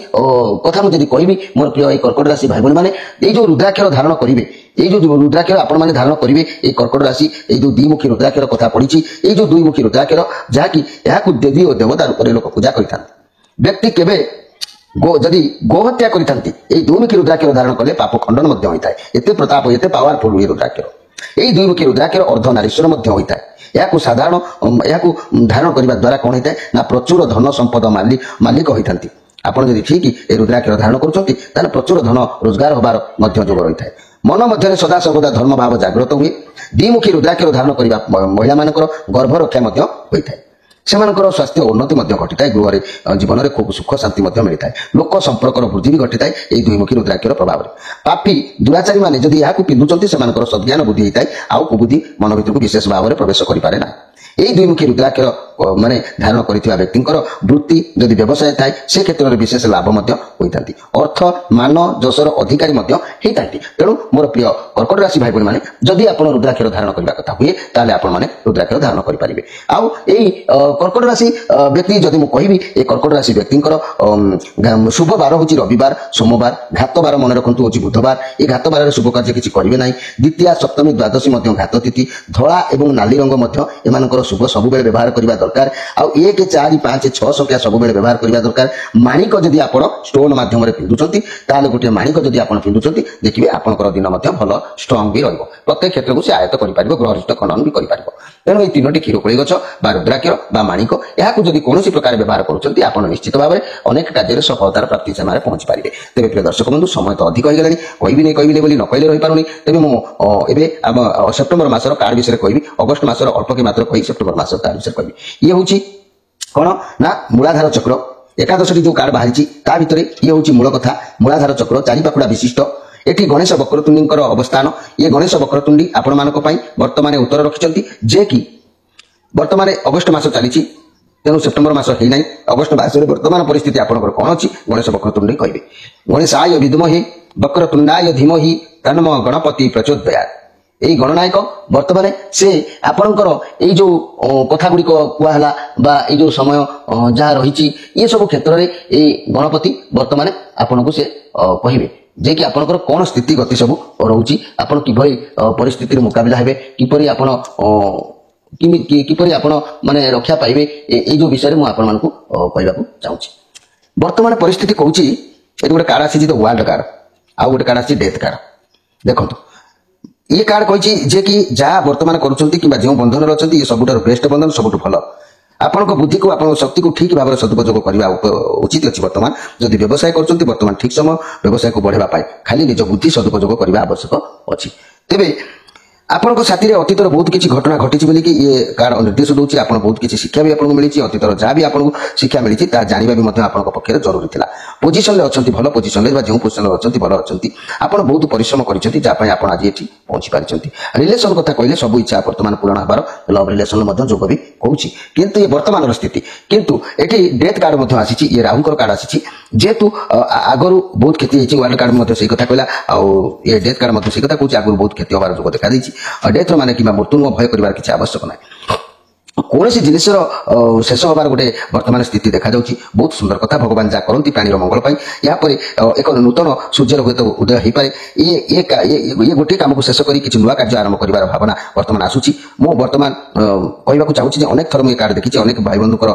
কথা ମୁଁ ଯଦି କହିବି ମୋର ପ୍ରିୟ এই কর্কট রাশি ଭାଇ ଭଉଣୀ ମାନେ, এই ଯେଉଁ ରୁଦ୍ରାକ୍ଷର ଧାରଣ କରିବେ, এই ଯେଉଁ ରୁଦ୍ରାକ୍ଷର ଆପଣମାନେ ଧାରଣ କରିବେ, এই কর্কট রাশি এই ଯେଉଁ ଦ୍ୱିମୁଖୀ ରୁଦ୍ରାକ୍ଷର କଥା ପଡ଼ିଛି, এই ଯେଉଁ ଦ୍ୱିମୁଖୀ ରୁଦ୍ରାକ୍ଷର ଯାହାକି ଏହାକୁ ଦେବୀ ଓ ଦେବତା ରୂପରେ ଲୋକ ପୂଜା କରିଥାନ୍ତି। ବ୍ୟକ୍ତି କେବେ ଯଦି ଗୋହତ୍ୟା କରିଥାନ୍ତି, এই ଦ୍ୱିମୁଖୀ ରୁଦ୍ରାକ୍ଷର ଧାରଣ କଲେ ପାପ ଖଣ୍ଡନ ମଧ୍ୟ ହୋଇଥାଏ। ଏତେ ପ୍ରତାପ, ଏତେ ପାୱାରଫୁଲ ଏ ରୁଦ୍ରାକ୍ଷର। এই ଦୁଇମୁଖୀ ରୁଦ୍ରାକ୍ଷର ଅର୍ଦ୍ଧ ନାରୀଶ୍ୱର ମଧ୍ୟ ହୋଇଥାଏ। ଏହାକୁ ଧାରଣ କରିବା ଦ୍ୱାରା କ'ଣ ହୋଇଥାଏ ନା ପ୍ରଚୁର ଧନ ସମ୍ପଦ ମାଲିକ ହୋଇଥାନ୍ତି। ଆପଣ ଯଦି ଠିକ୍ ଏ ରୁଦ୍ରାକ୍ଷର ଧାରଣ କରୁଛନ୍ତି ତାହେଲେ ପ୍ରଚୁର ଧନ ରୋଜଗାର ହେବାର ମଧ୍ୟ ଯୋଗ ରହିଥାଏ। ମନ ମଧ୍ୟରେ ସଦାସର୍ବଦା ଧର୍ମ ଭାବ ଜାଗ୍ରତ ହୁଏ। ଦ୍ୱିମୁଖୀ ରୁଦ୍ରାକ୍ଷର ଧାରଣ କରିବା ମହିଳାମାନଙ୍କର ଗର୍ଭ ରକ୍ଷା ମଧ୍ୟ ହୋଇଥାଏ। ସେମାନଙ୍କର ସ୍ୱାସ୍ଥ୍ୟ ଉନ୍ନତି ମଧ୍ୟ ଘଟିଥାଏ। ଗୃହରେ ଜୀବନରେ ଖୁବ୍ ସୁଖ ଶାନ୍ତି ମଧ୍ୟ ମିଳିଥାଏ। ଲୋକ ସମ୍ପର୍କର ବୃଦ୍ଧି ବି ଘଟିଥାଏ ଏହି ଦୁଇମୁଖୀ ରୁଦ୍ରାକ୍ଷର ପ୍ରଭାବରେ। ପାପୀ ଦୁରାଚାରୀମାନେ ଯଦି ଏହାକୁ ପିନ୍ଧୁଛନ୍ତି ସେମାନଙ୍କର ସଦ୍ଜ୍ଞାନ ବୁଦ୍ଧି ହୋଇଥାଏ। ଆଉ କୁବୁଦ୍ଧି ମନ ଭିତରକୁ ବିଶେଷ ଭାବରେ ପ୍ରବେଶ କରିପାରେ ନାହିଁ। ଏହି ଦୁଇମୁଖୀ ରୁଦ୍ରାକ୍ଷର ଧାରଣ କରିଥିବା ବ୍ୟକ୍ତିଙ୍କର ବୃତ୍ତି ଯଦି ବ୍ୟବସାୟ ଥାଏ ସେ କ୍ଷେତ୍ରରେ ବିଶେଷ ଲାଭ ମଧ୍ୟ ହୋଇଥାନ୍ତି। ଅର୍ଥ ମାନ ଯଶର ଅଧିକାରୀ ମଧ୍ୟ ହେଇଥାନ୍ତି। ତେଣୁ ମୋର ପ୍ରିୟ କର୍କଟ ରାଶି ଭାଇ ଭଉଣୀ ମାନେ ଯଦି ଆପଣ ରୁଦ୍ରାକ୍ଷର ଧାରଣ କରିବା କଥା ହୁଏ ତାହେଲେ ଆପଣମାନେ ରୁଦ୍ରାକ୍ଷର ଧାରଣ କରିପାରିବେ। ଆଉ ଏଇ କର୍କଟ ରାଶି ବ୍ୟକ୍ତି ଯଦି ମୁଁ କହିବି ଏ କର୍କଟ ରାଶି ବ୍ୟକ୍ତିଙ୍କର ଶୁଭ ବାର ହେଉଛି ରବିବାର, ସୋମବାର, ଘାତ ବାର ମନେ ରଖନ୍ତୁ ହେଉଛି ବୁଧବାର। ଏ ଘାତ ବାରରେ ଶୁଭ କାର୍ଯ୍ୟ କିଛି କରିବେ ନାହିଁ। ଦ୍ୱିତୀୟା ସପ୍ତମୀ ଦ୍ୱାଦଶୀ ମଧ୍ୟ ଘାତ ତିଥି। ଧଳା ଏବଂ ନାଲି ରଙ୍ଗ ମଧ୍ୟ ଏମାନଙ୍କର ଶୁଭ ସବୁବେଳେ ବ୍ୟବହାର କରିବା ଦରକାର। ଆଉ 1, 4, 5, 6 ସଂଖ୍ୟା ସବୁବେଳେ ବ୍ୟବହାର କରିବା ଦରକାର। ମାଣିକ ଯଦି ଆପଣ ଷ୍ଟୋନ ମାଧ୍ୟମରେ ପିନ୍ଧୁଛନ୍ତି ତାହେଲେ ଗୋଟିଏ ମାଣିକ ଯଦି ଆପଣ ପିନ୍ଧୁଛନ୍ତି ଦେଖିବେ ଆପଣଙ୍କର ଦିନ ମଧ୍ୟ ଭଲ ଷ୍ଟ୍ରଙ୍ଗ ବି ରହିବ। ପ୍ରତ୍ୟେକ କ୍ଷେତ୍ରକୁ ସେ ଆୟତ କରିପାରିବ, ଗ୍ରହରିଷ୍ଠ ଖନନ ବି କରିପାରିବ। ତେଣୁ ଏହି ତିନୋଟି କ୍ଷୀରକୋଳି ଗଛ ବା ରୁଦ୍ରାକ୍ଷ ବା ମାଣିକ ଏହାକୁ ଯଦି କୌଣସି ପ୍ରକାର ବ୍ୟବହାର କରୁଛନ୍ତି ଆପଣ ନିଶ୍ଚିତ ଭାବରେ ଅନେକ କାର୍ଯ୍ୟରେ ସଫଳତାର ପ୍ରାପ୍ତି ସୀମାରେ ପହଞ୍ଚି ପାରିବେ। ତେବେ ପ୍ରିୟ ଦର୍ଶକ ବନ୍ଧୁ ସମୟ ତ ଅଧିକ ହୋଇଗଲାଣି, କହିବି ବୋଲି ନ କହିଲେ ରହିପାରୁନି। ତେବେ ମୁଁ ଏବେ ଆମ ସେପ୍ଟେମ୍ବର ମାସର କାର୍ଡ ବିଷୟରେ କହିବି। ଅଗଷ୍ଟ ମାସର ଅଳ୍ପ କି ମାତ୍ର କହି ସେପ୍ଟେମ୍ବର ମାସର କାର୍ଡ ବିଷୟରେ କହିବି। ଇଏ ହେଉଛି କ'ଣ ନା ମୂଳାଧାର ଚକ୍ର। ଏକାଦଶଟି ଯୋଉ କାର୍ଡ ବାହାରିଛି ତା ଭିତରେ ଇଏ ହେଉଛି ମୂଳ କଥା। ମୂଳାଧାର ଚକ୍ର ଚାରିପାଖୁଡା ବିଶିଷ୍ଟ। ଏଠି ଗଣେଶ ବକ୍ରତୁଣ୍ଡୀଙ୍କର ଅବସ୍ଥାନ। ଇଏ ଗଣେଶ ବକ୍ରତୁଣ୍ଡୀ ଆପଣମାନଙ୍କ ପାଇଁ ବର୍ତ୍ତମାନ ଉତ୍ତର ରଖିଛନ୍ତି ଯେ କି ବର୍ତ୍ତମାନ ଅଗଷ୍ଟ ମାସ ଚାଲିଛି, ତେଣୁ ସେପ୍ଟେମ୍ବର ମାସ ହେଇନାହିଁ। ଅଗଷ୍ଟ ମାସରେ ବର୍ତ୍ତମାନ ପରିସ୍ଥିତି ଆପଣଙ୍କର କ'ଣ ଅଛି ଗଣେଶ ବକ୍ରତୁଣ୍ଡୀ କହିବେ। ଗଣେଶାୟ ବିଦ୍ମହେ ବକ୍ରତୁଣ୍ଡାୟ ଧୀମହି ତନ୍ନୋ ଗଣପତି ପ୍ରଚୋଦୟାତ୍। ଏହି ଗଣନାୟକ ବର୍ତ୍ତମାନ ସେ ଆପଣଙ୍କର ଏଇ ଯୋଉ କଥା ଗୁଡ଼ିକ କୁହାହେଲା ବା ଏଇ ଯୋଉ ସମୟ ଯାହା ରହିଛି ଏ ସବୁ କ୍ଷେତ୍ରରେ ଏଇ ଗଣପତି ବର୍ତ୍ତମାନ ଆପଣଙ୍କୁ ସେ କହିବେ ଯେ କି ଆପଣଙ୍କର କ'ଣ ସ୍ଥିତି ଗତି ସବୁ ରହୁଛି, ଆପଣ କିଭଳି ପରିସ୍ଥିତିର ମୁକାବିଲା ହେବେ, କିପରି ଆପଣ ମାନେ ରକ୍ଷା ପାଇବେ, ଏଇ ଯୋଉ ବିଷୟରେ ମୁଁ ଆପଣମାନଙ୍କୁ କହିବାକୁ ଚାହୁଁଛି। ବର୍ତ୍ତମାନ ପରିସ୍ଥିତି କହୁଛି ଏଠି ଗୋଟେ କାର୍ଡ ଆସିଛି ତ ୱାର୍ଲଡ କାର୍ଡ, ଆଉ ଗୋଟେ କାର୍ଡ ଆସିଛି ଡେଥ୍ କାର୍ଡ। ଦେଖନ୍ତୁ ये कार्ड कही जे कि जहाँ वर्तमान करुँच कि जो बंधन अच्छी ये सबुठ बेस्ट बंधन सबुठ भल आपण बुद्धि को आप शक्ति को ठीक भाव सदुपयोग करने उचित अच्छी। वर्तमान जदि व्यवसाय कर वर्तमान ठीक समय व्यवसाय को बढ़ावा खाली निज बुद्धि सदुपयोग करने आवश्यक अच्छी। तेरे आपन साथी अतीतर बहुत किसी घटना घटी ये कार्ड निर्देश दूसरी आप बहुत किसी शिक्षा भी आपको मिली अतीतर जहाँ भी आपको शिक्षा मिली जानवा भी पक्षर जरूरी था। पोजिशन अच्छा भल पोजिशन जो पोजिशन अच्छा भल अच्छा आप बहुत परिश्रम कर आज ये पहुंची पार्टी। रिलेसन कथा कहले सब इच्छा वर्तमान पूरण होबार लव रिलेसन जोग भी कहूँ किंतु ये वर्तमान स्थिति किंतु ये डेथ कार्ड आसी ये राहुंकर कार्ड आसी जेहेतु आगु बहुत क्षति होती वर्ल्ड कार्ड से कथा कहला ये डेथ कार्ड से कथा कहूँ आगु बहुत क्षति होबार जोग देखा डेथ माने कि मृत्यु भय कर किसी आवश्यक ना कौन सी जिन शेष हबार गोटे वर्तमान स्थिति देखा जाउछि। बहुत सुंदर कथा भगवान जहाँ करती प्राणीर मंगल पर एक नूतन सूर्यर हूँ उदय हो पाए ये गोटे कम को शेष कर किसी नुआ कार्य आरंभ कर भावना वर्तमान आसूची। मु वर्तमान कहवाक चाहूँगी अनेक थर मुझे कार्ड देखी अनेक भाई बंधुकर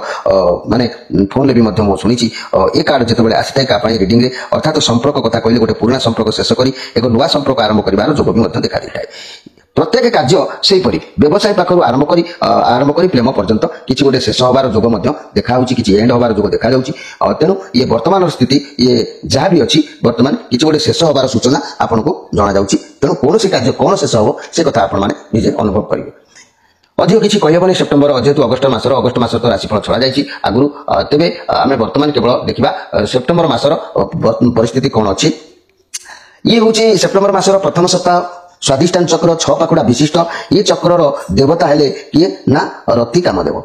माने फोन भी शुणी ये कार्ड जिते आसी था रिडिंग अर्थात संपर्क कथा कहले गोटे पुराना संपर्क शेष कर एक नुआ संपर्क आरंभ कर जोग भी देखा दी है। प्रत्येक कार्य से व्यवसाय पाखर आरंभ कर प्रेम पर्यंत किसी गोटे शेष हबार जोग देखा कि एंड हबार जोग देखा तेणु ये वर्तमान स्थिति ये जहाँ भी अच्छी वर्तमान किसी गोटे शेष हबार सूचना आपको जना जा तेणु कौन कार्य कौन शेष हम से कथा आपजे अनुभव करेंगे। अधिक किसी कहबनी सेप्टेम्बर जेहेतु अगस्ट मास तो राशिफल छड़ा जाइए आगु तेरे आम बर्तमान केवल देखा सेप्टेम्बर मासर परिस्थिति कौन अच्छी। ये हूँ सेप्टेम्बर मासर प्रथम सप्ताह स्वादिष्टान चक्र 6 पाखुड़ा विशिष्ट ये चक्र देवता हेले किए ना रति कामदेव।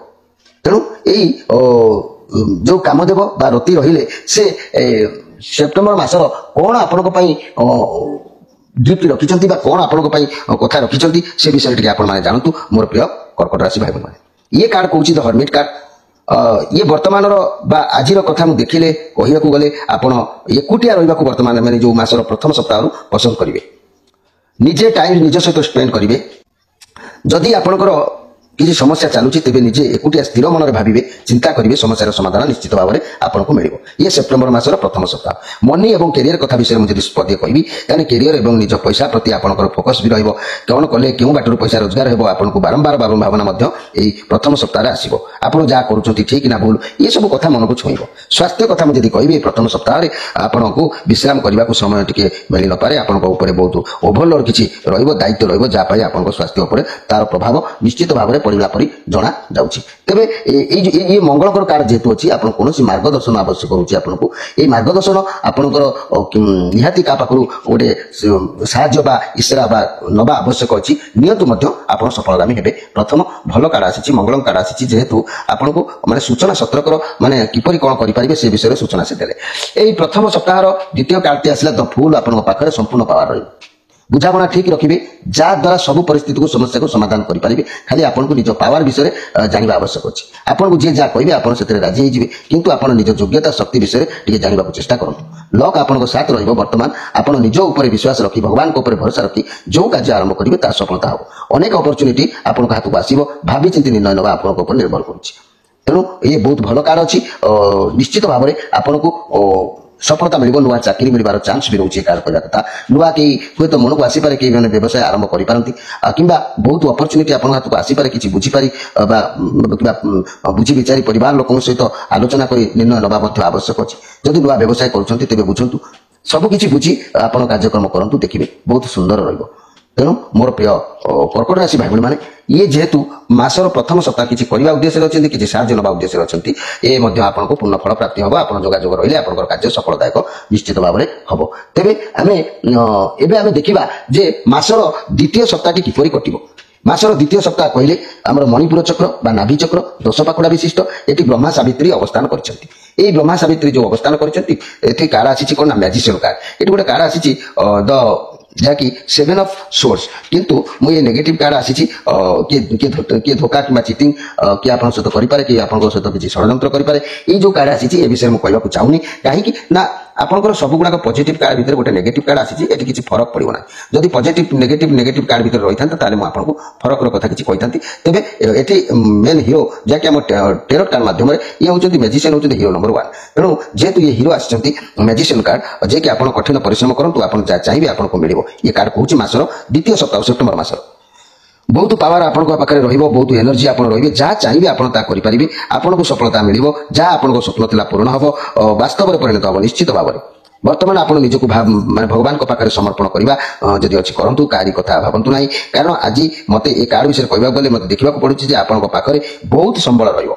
तेणु यही जो कामदेव बा रति रहिले से सेप्टेम्बर मासर कौन आपण गिफ्ट रखिंट कौन आपण कथा रखिंट से विषय टी आप जानतु मोर प्रिय कर्कट राशि भाई बहन। ये कार्ड कहूँ द हर्मिट कार्ड ये वर्तमान आज कथा मुझे देखिले कहवाक गले आपण एकुटिया रहा वर्तमान मैंने जो मासर प्रथम सप्ताह पसंद करेंगे निजे टाइम निज सहित स्पेंड करेंगे। जदि आपणकर କିଛି ସମସ୍ୟା ଚାଲୁଛି ତେବେ ନିଜେ ଏକୁଟିଆ ସ୍ଥିର ମନରେ ଭାବିବେ, ଚିନ୍ତା କରିବେ, ସମସ୍ୟାର ସମାଧାନ ନିଶ୍ଚିତ ଭାବରେ ଆପଣଙ୍କୁ ମିଳିବ। ଇଏ ସେପ୍ଟେମ୍ବର ମାସର ପ୍ରଥମ ସପ୍ତାହ। ମନି ଏବଂ କ୍ୟାରିୟର କଥା ବିଷୟରେ ମୁଁ ଯଦି ପଦେ କହିବି, ତାହେଲେ କ୍ୟାରିୟର ଏବଂ ନିଜ ପଇସା ପ୍ରତି ଆପଣଙ୍କର ଫୋକସ ବି ରହିବ। କଣ କଲେ କେଉଁ ବାଟରୁ ପଇସା ରୋଜଗାର ହେବ ଆପଣଙ୍କୁ ବାରମ୍ବାର ଭାବନା ମଧ୍ୟ ଏହି ପ୍ରଥମ ସପ୍ତାହରେ ଆସିବ। ଆପଣ ଯାହା କରୁଛନ୍ତି ଠିକ ନା ଭୁଲ ଏସବୁ କଥା ମନକୁ ଛୁଇଁବ। ସ୍ୱାସ୍ଥ୍ୟ କଥା ମୁଁ ଯଦି କହିବି, ପ୍ରଥମ ସପ୍ତାହରେ ଆପଣଙ୍କୁ ବିଶ୍ରାମ କରିବାକୁ ସମୟ ଟିକେ ମିଳିନପାରେ। ଆପଣଙ୍କ ଉପରେ ବହୁତ ଓଭରଲୋଡ କିଛି ରହିବ, ଦାୟିତ୍ୱ ରହିବ, ଯାହା ପାଇଁ ଆପଣଙ୍କ ସ୍ୱାସ୍ଥ୍ୟ ଉପରେ ତାର ପ୍ରଭାବ ନିଶ୍ଚିତ ଭାବରେ ପଡ଼ିଲା ପରି ଜଣା ଯାଉଛି। ତେବେ ଏଇ ମଙ୍ଗଳଙ୍କର କାର୍ଡ ଯେହେତୁ ଅଛି, ଆପଣ କୌଣସି ମାର୍ଗଦର୍ଶନ ଆବଶ୍ୟକ ହେଉଛି ଆପଣଙ୍କୁ। ଏଇ ମାର୍ଗଦର୍ଶନ ଆପଣଙ୍କର ନିହାତି କାହା ପାଖରୁ ଗୋଟେ ସାହାଯ୍ୟ ବା ଇସରା ବା ନବା ଆବଶ୍ୟକ ଅଛି। ନିଅନ୍ତୁ ମଧ୍ୟ ଆପଣ ସଫଳଗାମୀ ହେବେ। ପ୍ରଥମ ଭଲ କାର୍ଡ ଆସିଛି, ମଙ୍ଗଳଙ୍କ କାର୍ଡ ଆସିଛି, ଯେହେତୁ ଆପଣଙ୍କୁ ମାନେ ସୂଚନା ସତର୍କର ମାନେ କିପରି କଣ କରିପାରିବେ ସେ ବିଷୟରେ ସୂଚନା ସେ ଦେଲେ। ଏଇ ପ୍ରଥମ ସପ୍ତାହର ଦ୍ୱିତୀୟ କାର୍ଡଟି ଆସିଲା ଦ ଫୁଲ। ଆପଣଙ୍କ ପାଖରେ ସମ୍ପୂର୍ଣ୍ଣ ପାୱାର ରହିବ। ବୁଝାମଣା ଠିକ ରଖିବେ, ଯାହା ଦ୍ୱାରା ସବୁ ପରିସ୍ଥିତିକୁ ସମସ୍ୟାକୁ ସମାଧାନ କରିପାରିବେ। ଖାଲି ଆପଣଙ୍କୁ ନିଜ ପାୱାର ବିଷୟରେ ଜାଣିବା ଆବଶ୍ୟକ ଅଛି। ଆପଣଙ୍କୁ ଯିଏ ଯାହା କହିବେ ଆପଣ ସେଥିରେ ରାଜି ହେଇଯିବେ, କିନ୍ତୁ ଆପଣ ନିଜ ଯୋଗ୍ୟତା ଶକ୍ତି ବିଷୟରେ ଟିକେ ଜାଣିବାକୁ ଚେଷ୍ଟା କରନ୍ତୁ। ଲକ୍ ଆପଣଙ୍କ ସାଥ ରହିବ। ବର୍ତ୍ତମାନ ଆପଣ ନିଜ ଉପରେ ବିଶ୍ୱାସ ରଖି, ଭଗବାନଙ୍କ ଉପରେ ଭରସା ରଖି ଯେଉଁ କାର୍ଯ୍ୟ ଆରମ୍ଭ କରିବେ ତାହା ସଫଳତା ହେବ। ଅନେକ ଅପରଚ୍ୟୁନିଟି ଆପଣଙ୍କ ହାତକୁ ଆସିବ। ଭାବିଚିନ୍ତି ନିର୍ଣ୍ଣୟ ନେବା ଆପଣଙ୍କ ଉପରେ ନିର୍ଭର କରୁଛି। ତେଣୁ ଇଏ ବହୁତ ଭଲ କାର୍ଡ ଅଛି। ନିଶ୍ଚିତ ଭାବରେ ଆପଣଙ୍କୁ ସଫଳତା ମିଳିବ। ନୂଆ ଚାକିରି ମିଳିବାର ଚାନ୍ସ ବି ରହୁଛି। କାର୍ଡ କରିବା କଥା ନୂଆ କେହି ହୁଏତ ମନକୁ ଆସିପାରେ, କେହି ମାନେ ବ୍ୟବସାୟ ଆରମ୍ଭ କରିପାରନ୍ତି, କିମ୍ବା ବହୁତ ଅପରଚ୍ୟୁନିଟି ଆପଣଙ୍କ ହାତକୁ ଆସିପାରେ। କିଛି ବୁଝିପାରି ବା କିମ୍ବା ବୁଝି ବିଚାରି ପରିବାର ଲୋକଙ୍କ ସହିତ ଆଲୋଚନା କରି ନିର୍ଣ୍ଣୟ ନେବା ମଧ୍ୟ ଆବଶ୍ୟକ ଅଛି। ଯଦି ନୂଆ ବ୍ୟବସାୟ କରୁଛନ୍ତି ତେବେ ବୁଝନ୍ତୁ, ସବୁ କିଛି ବୁଝି ଆପଣ କାର୍ଯ୍ୟକ୍ରମ କରନ୍ତୁ, ଦେଖିବେ ବହୁତ ସୁନ୍ଦର ରହିବ। ତେଣୁ ମୋର ପ୍ରିୟ କର୍କଟ ରାଶି ଭାଇ ଭଉଣୀମାନେ, ଇଏ ଯେହେତୁ ମାସର ପ୍ରଥମ ସପ୍ତାହ କିଛି କରିବା ଉଦ୍ଦେଶ୍ୟରେ ଅଛନ୍ତି, କିଛି ସାହାଯ୍ୟ ନେବା ଉଦ୍ଦେଶ୍ୟରେ ଅଛନ୍ତି, ଏ ମଧ୍ୟ ଆପଣଙ୍କୁ ପୂର୍ଣ୍ଣ ଫଳ ପ୍ରାପ୍ତି ହେବ। ଆପଣ ଯୋଗାଯୋଗ ରହିଲେ ଆପଣଙ୍କର କାର୍ଯ୍ୟ ସଫଳଦାୟକ ନିଶ୍ଚିତ ଭାବରେ ହେବ। ତେବେ ଏବେ ଆମେ ଦେଖିବା ଯେ ମାସର ଦ୍ୱିତୀୟ ସପ୍ତାହଟି କିପରି କଟିବ। ମାସର ଦ୍ୱିତୀୟ ସପ୍ତାହ କହିଲେ ଆମର ମଣିପୁର ଚକ୍ର ବା ନାଭି ଚକ୍ର 10 ପାଖୁଡା ବିଶିଷ୍ଟ। ଏଠି ବ୍ରହ୍ମା ସାବିତ୍ରୀ ଅବସ୍ଥାନ କରିଛନ୍ତି। ଏଇ ବ୍ରହ୍ମା ସାବିତ୍ରୀ ଯୋଉ ଅବସ୍ଥାନ କରିଛନ୍ତି, ଏଠି କାର୍ଡ ଆସିଛି କଣ ନା ମ୍ୟାଜିସିଆନ କାର୍ଡ। ଏଠି ଗୋଟେ କାର୍ଡ ଆସିଛି ଯାହାକି 7 ଅଫ୍ ସୋର୍ସ। କିନ୍ତୁ ମୁଁ ଏ ନେଗେଟିଭ କାର୍ଡ ଆସିଛି, କିଏ ଧୋକା କିମ୍ବା ଚିଟିଂ କିଏ ଆପଣଙ୍କ ସହିତ କରିପାରେ, କିଏ ଆପଣଙ୍କ ସହିତ କିଛି ଷଡ଼ଯନ୍ତ୍ର କରିପାରେ। ଏଇ ଯୋଉ କାର୍ଡ ଆସିଛି ଏ ବିଷୟରେ ମୁଁ କହିବାକୁ ଚାହୁଁନି, କାହିଁକି ନା ଆପଣଙ୍କର ସବୁଗୁଡ଼ାକ ପଜିଟିଭ କାର୍ଡ ଭିତରେ ଗୋଟେ ନେଗେଟିଭ କାର୍ଡ ଆସିଛି। ଏଠି କିଛି ଫରକ ପଡ଼ିବ ନାହିଁ। ଯଦି ପଜିଟିଭ ନେଗେଟିଭ କାର୍ଡ ଭିତରେ ରହିଥାନ୍ତା ତାହେଲେ ମୁଁ ଆପଣଙ୍କୁ ଫରକର କଥା କିଛି କହିଥାନ୍ତି। ତେବେ ଏଠି ମେନ୍ ହିରୋ ଯାହାକି ଆମ ଟେରୋଟ୍ କାର୍ଡ ମାଧ୍ୟମରେ ଇଏ ହେଉଛନ୍ତି ମ୍ୟାଜିସିଆନ, ହେଉଛନ୍ତି ହିରୋ ନମ୍ବର 1। ତେଣୁ ଯେହେତୁ ଇଏ ହିରୋ ଆସିଛନ୍ତି ମ୍ୟାଜିସିଆନ କାର୍ଡ, ଯିଏକି ଆପଣ କଠିନ ପରିଶ୍ରମ କରନ୍ତୁ, ଆପଣ ଯାହା ଚାହିଁବେ ଆପଣଙ୍କୁ ମିଳିବ। ଇଏ କାର୍ଡ କହୁଛି ମାସର ଦ୍ୱିତୀୟ ସପ୍ତାହ ସେପ୍ଟେମ୍ବର ମାସର। ବହୁତ ପାୱାର ଆପଣଙ୍କ ପାଖରେ ରହିବ, ବହୁତ ଏନର୍ଜି ଆପଣ ରହିବେ, ଯାହା ଚାହିଁବେ ଆପଣ ତାହା କରିପାରିବେ। ଆପଣଙ୍କୁ ସଫଳତା ମିଳିବ, ଯାହା ଆପଣଙ୍କ ସ୍ୱପ୍ନ ଥିଲା ପୂରଣ ହେବ, ବାସ୍ତବରେ ପରିଣତ ହେବ ନିଶ୍ଚିତ ଭାବରେ। ବର୍ତ୍ତମାନ ଆପଣ ନିଜକୁ ମାନେ ଭଗବାନଙ୍କ ପାଖରେ ସମର୍ପଣ କରିବା ଯଦି ଅଛି କରନ୍ତୁ, କାହାରି କଥା ଭାବନ୍ତୁ ନାହିଁ। କାରଣ ଆଜି ମତେ ଏ କାର୍ଡ ବିଷୟରେ କହିବାକୁ ଗଲେ ମତେ ଦେଖିବାକୁ ପଡୁଛି ଯେ ଆପଣଙ୍କ ପାଖରେ ବହୁତ ସମ୍ବଳ ରହିବ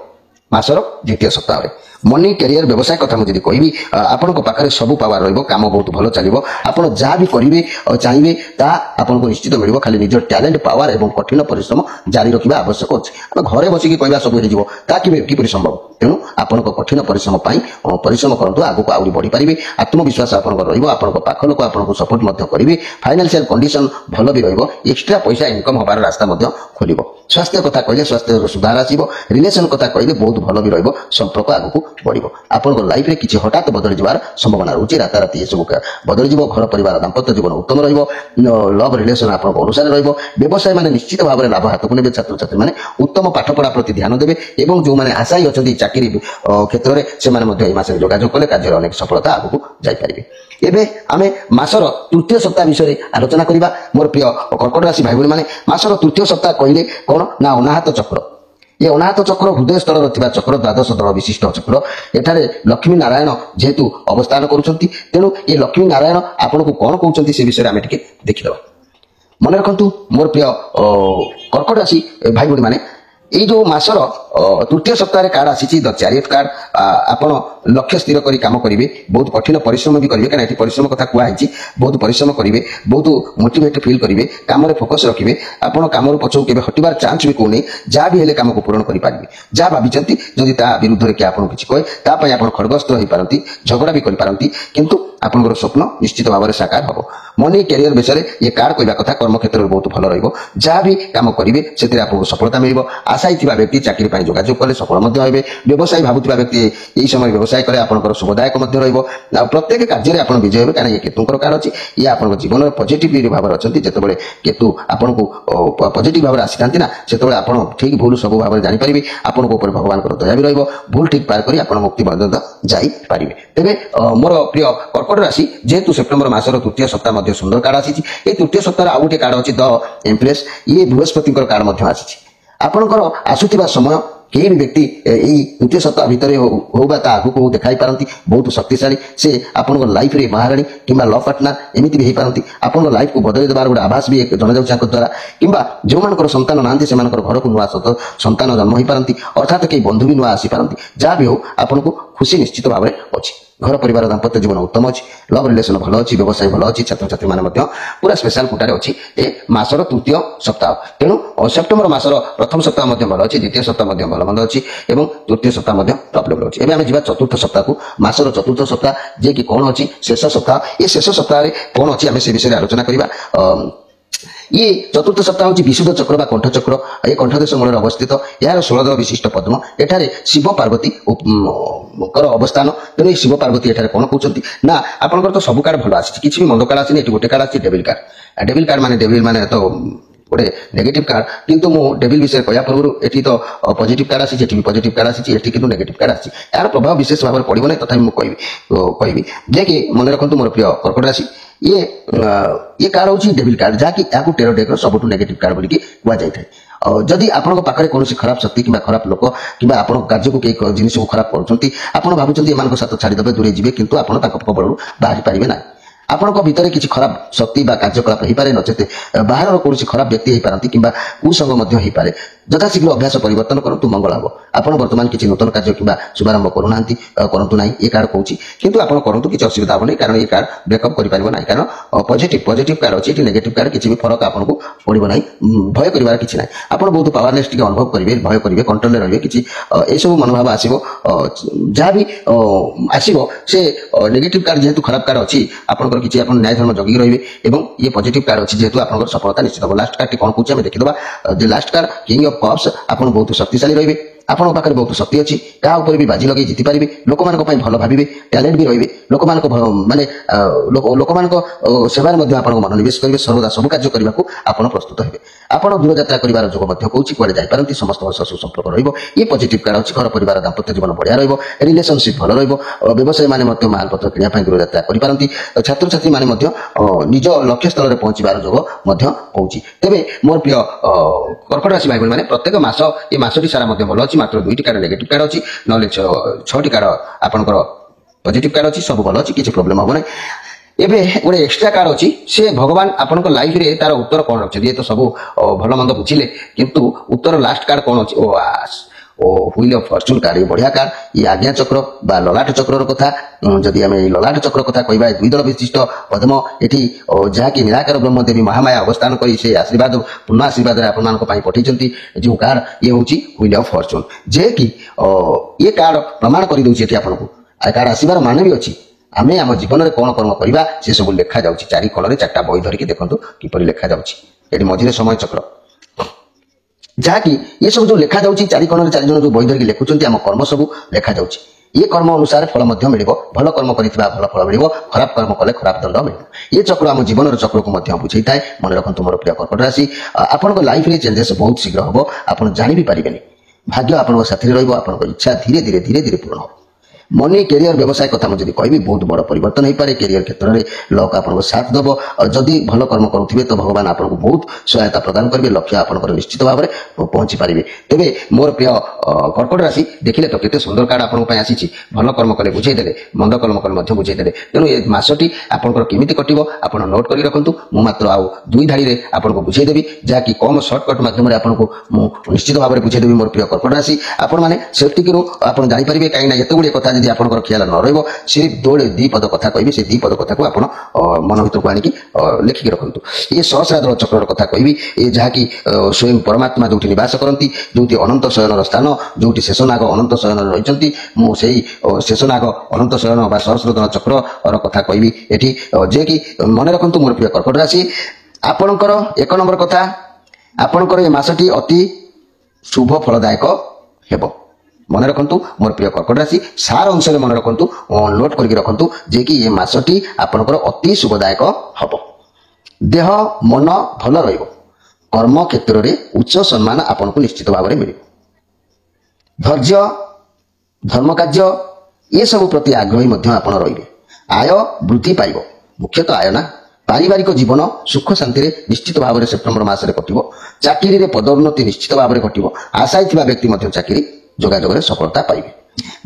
ମାସର ଦ୍ୱିତୀୟ ସପ୍ତାହରେ। ମନି କ୍ୟାରିୟର ବ୍ୟବସାୟ କଥା ମୁଁ ଯଦି କହିବି, ଆପଣଙ୍କ ପାଖରେ ସବୁ ପାୱାର ରହିବ, କାମ ବହୁତ ଭଲ ଚାଲିବ। ଆପଣ ଯାହା ବି କରିବେ ଚାହିଁବେ ତାହା ଆପଣଙ୍କୁ ନିଶ୍ଚିତ ମିଳିବ। ଖାଲି ନିଜ ଟ୍ୟାଲେଣ୍ଟ, ପାୱାର ଏବଂ କଠିନ ପରିଶ୍ରମ ଜାରି ରଖିବା ଆବଶ୍ୟକ ଅଛି। ଆମେ ଘରେ ବସିକି କହିବା ସବୁ ହେଇଯିବ, ତାହା କିପରି ସମ୍ଭବ? ତେଣୁ ଆପଣଙ୍କ କଠିନ ପରିଶ୍ରମ ପାଇଁ ପରିଶ୍ରମ କରନ୍ତୁ, ଆଗକୁ ଆହୁରି ବଢିପାରିବେ। ଆତ୍ମବିଶ୍ୱାସ ଆପଣଙ୍କର ରହିବ, ଆପଣଙ୍କ ପାଖ ଲୋକ ଆପଣଙ୍କୁ ସପୋର୍ଟ ମଧ୍ୟ କରିବେ। ଫାଇନାନ୍ସିଆଲ କଣ୍ଡିସନ ଭଲ ବି ରହିବ, ଏକ୍ସଟ୍ରା ପଇସା ଇନକମ ହେବାର ରାସ୍ତା ମଧ୍ୟ ଖୋଲିବ। ସ୍ୱାସ୍ଥ୍ୟ କଥା କହିଲେ ସ୍ୱାସ୍ଥ୍ୟର ସୁଧାର ଆସିବ। ରିଲେସନ କଥା କହିଲେ ବହୁତ ଭଲ ବି ରହିବ, ସମ୍ପର୍କ ଆଗକୁ ବଢିବ। ଆପଣଙ୍କ ଲାଇଫରେ କିଛି ହଠାତ୍ ବଦଳି ଯିବାର ସମ୍ଭାବନା ରହୁଛି। ରାତାରାତି ଏସବୁ ବଦଳିଯିବ। ଘର ପରିବାର ଦାମ୍ପତ୍ୟ ଜୀବନ ଉତ୍ତମ ରହିବ। ଲଭ୍ ରିଲେସନ ଆପଣଙ୍କ ଅନୁସାରେ ରହିବ। ବ୍ୟବସାୟ ମାନେ ନିଶ୍ଚିତ ଭାବରେ ଲାଭ ହାତକୁ ନେବେ। ଛାତ୍ରଛାତ୍ରୀ ମାନେ ଉତ୍ତମ ପାଠପଢା ପ୍ରତି ଧ୍ୟାନ ଦେବେ ଏବଂ ଯେଉଁମାନେ ଆଶାୟୀ ଅଛନ୍ତି ଚାକିରି କ୍ଷେତ୍ରରେ ସେମାନେ ମଧ୍ୟ ଏହି ମାସରେ ଯୋଗାଯୋଗ କଲେ କାର୍ଯ୍ୟରେ ଅନେକ ସଫଳତା ଆଗକୁ ଯାଇପାରିବେ। ଏବେ ଆମେ ମାସର ତୃତୀୟ ସପ୍ତାହ ବିଷୟରେ ଆଲୋଚନା କରିବା। ମୋର ପ୍ରିୟ କର୍କଟ ରାଶି ଭାଇ ଭଉଣୀ ମାନେ, ମାସର ତୃତୀୟ ସପ୍ତାହ କହିଲେ କଣ ନା ଅନାହତ ଚକ୍ର। ଏ ଅନାହତ ଚକ୍ର ହୃଦୟ ସ୍ତରରେ ଥିବା ଚକ୍ର, ଦ୍ୱାଦଶ ଦଳ ବିଶିଷ୍ଟ ଚକ୍ର। ଏଠାରେ ଲକ୍ଷ୍ମୀ ନାରାୟଣ ଯେହେତୁ ଅବସ୍ଥାନ କରୁଛନ୍ତି, ତେଣୁ ଏ ଲକ୍ଷ୍ମୀ ନାରାୟଣ ଆପଣଙ୍କୁ କଣ କହୁଛନ୍ତି ସେ ବିଷୟରେ ଆମେ ଟିକେ ଦେଖିଦେବା। ମନେ ରଖନ୍ତୁ ମୋର ପ୍ରିୟ କର୍କଟ ରାଶି ଭାଇ ଭଉଣୀ ମାନେ, ଏଇ ଯୋଉ ମାସର ତୃତୀୟ ସପ୍ତାହରେ କାର୍ଡ ଆସିଛି ଦ ଚ୍ୟାରିୟଟ କାର୍ଡ। ଆପଣ ଲକ୍ଷ୍ୟ ସ୍ଥିର କରି କାମ କରିବେ, ବହୁତ କଠିନ ପରିଶ୍ରମ ବି କରିବେ। କାରଣ ଏଠି ପରିଶ୍ରମ କଥା କୁହାଯାଇଛି, ବହୁତ ପରିଶ୍ରମ କରିବେ, ବହୁତ ମୋଟିଭେଟ ଫିଲ୍ କରିବେ, କାମରେ ଫୋକସ ରଖିବେ। ଆପଣ କାମରୁ ପଛକୁ କେବେ ହଟିବାର ଚାନ୍ସ ବି କହୁନି। ଯାହା ବି ହେଲେ କାମକୁ ପୂରଣ କରିପାରିବେ। ଯାହା ଭାବିଛନ୍ତି ଯଦି ତା ବିରୁଦ୍ଧରେ କିଏ ଆପଣଙ୍କୁ କିଛି କହେ ତା ପାଇଁ ଆପଣ ଖଡଗସ୍ତ ହୋଇପାରନ୍ତି, ଝଗଡା ବି କରିପାରନ୍ତି, କିନ୍ତୁ ଆପଣଙ୍କର ସ୍ୱପ୍ନ ନିଶ୍ଚିତ ଭାବରେ ସାକାର ହେବ। ମନି କ୍ୟାରିୟର ବିଷୟରେ ଏ କାର୍ଡ କହିବା କଥା, କର୍ମକ୍ଷେତ୍ରରେ ବହୁତ ଭଲ ରହିବ। ଯାହା ବି କାମ କରିବେ ସେଥିରେ ଆପଣଙ୍କୁ ସଫଳତା ମିଳିବ। ଆଶାୟୀ ଥିବା ବ୍ୟକ୍ତି ଚାକିରି ପାଇଁ ଯୋଗାଯୋଗ କଲେ ସଫଳ ମଧ୍ୟ ହେବେ। ବ୍ୟବସାୟୀ ଭାବୁଥିବା ବ୍ୟକ୍ତି এই সময় ব্যবসায় করে আপনার শুভদায়ক মধ্যে রহব প্রত্যেক কার্যে আপনার বিজয় হবে কারণ ইয়ে কেতুঙ্কর কার্ড আছে ইয়ে আপনার জীবনের পজিটিভ ভাবে অনেক যেতবে কেতু আপনার পজিটিভ ভাবে আসি থাকে না সেতবে আপনার ঠিক ভুল সবু ভাবে জাঁপারে আপনার উপরে ভগবানଙ୍କର দয়া বি রহব ভুল ঠিক পার করে আপনার মুক্তি পর্যন্ত যাইপারে তেবে মোর প্রিয় কর্কট রাশি যেহেতু সেপ্টেম্বর মাসর তৃতীয় সপ্তাহ মধ্যে সুন্দর কার্ড আসিছি এই তৃতীয় সপ্তাহে আউ গোটে কার্ড আছে দ এম্প্রেস ইয়ে বৃহস্পতিଙ୍କର কার্ড মধ্যে আসিছি ଆପଣଙ୍କର ଆସୁଥିବା ସମୟ କେହି ବି ବ୍ୟକ୍ତି ଏଇ ତୃତୀୟ ସପ୍ତାହ ଭିତରେ ହଉ ବା ତା ଆଗକୁ ହଉ ଦେଖାଇ ପାରନ୍ତି ବହୁତ ଶକ୍ତିଶାଳୀ ସେ ଆପଣଙ୍କ ଲାଇଫରେ ମହାରାଣୀ କିମ୍ବା ଲଭ୍ ପାର୍ଟନର ଏମିତି ବି ହେଇପାରନ୍ତି ଆପଣଙ୍କ ଲାଇଫକୁ ବଦଳେଇ ଦେବାର ଗୋଟେ ଆଭାସ ବି ଜଣାଯାଉଛି ତାଙ୍କ ଦ୍ୱାରା କିମ୍ବା ଯେଉଁମାନଙ୍କର ସନ୍ତାନ ନାହାନ୍ତି ସେମାନଙ୍କର ଘରକୁ ନୂଆ ସନ୍ତାନ ଜନ୍ମ ହୋଇପାରନ୍ତି ଅର୍ଥାତ୍ କେହି ବନ୍ଧୁ ବି ନୂଆ ଆସିପାରନ୍ତି ଯାହା ବି ହଉ ଆପଣଙ୍କୁ ଖୁସି ନିଶ୍ଚିତ ଭାବରେ ଅଛି घर परिवार दाम्पत्य जीवन उत्तम अच्छी लव रिलेशन भल अच्छी व्यवसाय भल अच्छी छात्र छात्री मैंने पूरा स्पेशल कोटार अच्छी ए मासर तृतीय सप्ताह तेणु सेप्टेम्बर मासर प्रथम सप्ताह भल अच्छी द्वितीय सप्ताह भल मंद अच्छी और तृतीय सप्ताह प्रॉब्लम अच्छी एवं आम जा चतुर्थ सप्ताह को मासर चतुर्थ सप्ताह जे कि कौन अच्छी शेष सप्ताह ये शेष सप्ताह कौन अच्छी आम से विषय आलोचना करवा ये चतुर्थ सप्ताह हूँ विशुद्ध चक्र बा कंठ चक्र ये कंठदेश मूल अवस्थित यार 16 दल विशिष्ट पद्म एठारे शिव पार्वती अवस्थान तेणु शिव पार्वती एठारे कौन कहते ना आपंकर तो सब कार्ड भल आसी किसी भी मंद कार्ड आसी गोटे कार्ड आसी डेविल कार्ड माने तो गोटे नेगेटिव कार्ड किंतु मु डेविल विषय कहया पूर्व एठी तो पॉजिटिव कार्ड आसी एठी पॉजिटिव कार्ड आसी एठी किंतु नेगेटिव कार्ड आसी यार प्रभाव विशेष भाव में पड़ो ना तथा मु कहबी जे कि मन रखु मोर प्रिय कर्कट राशि ये कार्ड हूँ डेविल कार्ड जहाँकि यहाँ टेरो डेक सबुठ नेगेटिव कार्ड बोलिकी कहुए जदि आपन पाखे कौन खराब शक्ति कि खराब लोक कि आप कार्य को कई जिन खराब करुँच आप भावुँ एम सहित छाड़ीदे दूरे जी किंतु आप कबल बाहरी पारे ना आपण भितर किसी खराब शक्ति बा कार्यकलाप हो पारे नचेत बाहर कौन खराब व्यक्ति हो पारती कि कुसंग हो पारे यथाशीघ्र अभ्यास परिवर्तन करूँ मंगल हम आप बर्तमान किसी नूतन कार्य कि शुभारंभ करूना करूँ ना ये कार्ड कहूँ किंतु आप करूँ किसी असुविधा हम नहीं कारण ये कार्ड ब्रेकअप कर ना कारण पॉजिटिव कार्ड अच्छी नेगेटिव कार्ड किसी भी फरक आपको पड़ो ना भय कर किसी ना आप बहुत पावरलेस टी अनुभव करेंगे भय करेंगे कंट्रोल रहिए किसी यू मनोभाव आसो जहाँ भी आसो से नेगेटिव कार्ड जेहेतु खराब कार्ड अच्छी आप किसी आप न्याय धर्म जगिक रहिए और ये पॉजिटिव कार्ड अच्छी जेहेतु आप सफलता निश्चित हम लास्ट कार्ड कौन कौन देखीदा last card king of cups आप बहुत शक्तिशाली रहिए आपन पाखे बहुत शक्ति अच्छी क्या ऊपर भी बाजी लगे जीति पारे लोक मान भल भावे टैलेंट भी रही लोक माने लोक मान सेवार मनोनिवेश करेंगे सर्वदा सब कार्य करने को आप प्रस्तुत हे आप दूर यात्रा कर जोग कहूँ कड़े जापारती समस्त सुसंपर्क रही पॉजिटिव कार्ड अच्छी घर परिवार दाम्पत्य जीवन बढ़िया रिलेशनशिप भल व्यवसायी मैंने मालपत्र किनापी दूर यात्रा करपारती छात्र छात्री मैंने निज लक्ष्य स्थल में पहुंचार जोग कहूँ तेज मोर प्रिय कर्कट राशि भाई मैंने प्रत्येक मास ये मासटी सारा भल अच्छी मात्र 2टी कार्ड नेगेटिव कार्ड अच्छी ना 6टी कार्ड आपंकर पॉजिटिव कार्ड अच्छी सब भल अच्छी किसी प्रोब्लेम हम ना एबे गोटे एक्स्ट्रा कार्ड अच्छी से भगवान आपन लाइफ रे तार उत्तर कौन रखते ये तो सब भल मंद बुझिले किंतु उत्तर लास्ट कार्ड कौन अच्छी ओ व्हील ऑफ फॉर्च्यून कार्ड ये बढ़िया कार्ड ये आज्ञा चक्र बा ललाट चक्र कथा जदि आम ललाट चक्र कथा कहबा 2 दल विशिष्ट पद्म एठी जहाँकि निराकार ब्रह्मदेवी महामाया अवस्थान कर से आशीर्वाद पूर्ण आशीर्वाद आपण पठे जो कार्ड ये हूँ व्हील ऑफ फॉर्च्यून जे कि ये कार्ड प्रमाण कर दूसरी आपको कार्ड आसबार मान भी अच्छी आम आम जीवन में कौन कर्म करवा से सब लिखा जाऊँगी चारि कलर 4टा बही धरिकी देखो किपर लिखा जाऊँगी मझे समय चक्र जहाँकि ये सब जो लिखा जाऊँगी 4 कोण 4 जन जो बही धरिकी लिखुंट आम कर्म सब लिखा जाऊँगी ये कर्म अनुसार फल मिल भल कर्म कर भल फल मिल खराब कर्म कले खराब दंड मिल ये चक्र आम जीवन चक्र को बुझे थाए मन रखु मोर प्रिय कर्कट राशि आपण लाइफ रे चेंजेस बहुत शीघ्र हम आप जानी भी पारे भाग्य आपन साथी रहा इच्छा धीरे धीरे धीरे धीरे पूर्ण हो मनी कैरियर व्यवसाय कथा मुझे कहि बहुत बड़ परिवर्तन हो पारे कैरियर क्षेत्र में लक आपको साथ दब जदि भल कर्म करुवे तो भगवान आपको बहुत सहायता प्रदान करेंगे लक्ष्य आपंकर निश्चित भाव में पहुंची पारे तेरे मोर प्रिय कर्कट राशि देखिले तो केते सुंदर कार्ड आपन आसी भल कर्म कले बुझेदे मंद कर्म कले बुझेदे तेणु ये मासटी आपंकर केमिति कटिबो आपण नोट करी रखंतु मु मात्र आउ 2 धाड़ी रे आपनको बुझेदेबी जहाँकि कम सर्टकट माध्यम आपको निश्चित भाव में बुझेदेबी मोर प्रिय कर्कट राशि आपण मैंने सेफ्टी आप जापर कहीं एत गुड़े कथा जब आपंकर ख्याल न रही सिर्फ 2 पद कथा कहि से 2 पद कथा को आप मन भर को आनिकी लिखिकी रखु ये सहस्रार चक्र कथा कहि ये जहाँकि स्वयं परमात्मा जो निवास करती जो अनंत शयन स्थान जो शेषनाग अनंत शयन रही मुझे शेषनाग अनंत शयन बा सहस्रधन चक्र कथा कहि एठी जे कि मन रखु मोर प्रिय कर्कट राशि आपणकर 1 नंबर कथा आपणकर ये मासटी अति शुभ फलदायक हेबो मन रखु मोर प्रिय कर्कट राशि सार अंश मन रखु नोट करके रखु जे कि ये मासटी आपनकर अति शुभदायक हम देह मन भल रहिबो कर्म क्षेत्र में उच्च सम्मान आपको निश्चित भाव में मिल धैर्य धर्म कार्य ये सब प्रति आग्रही आप रही आय वृद्धि पाइब मुख्यतः आय ना पारिवारिक जीवन सुख शांति निश्चित भाव में सेप्टेम्बर मासरे कटिबो चाकरी रे पदोन्नति निश्चित भाव में घटिबो आशायी थिबा व्यक्ति मध्य चाकरी जोगाजोग रे सफलता पाइबे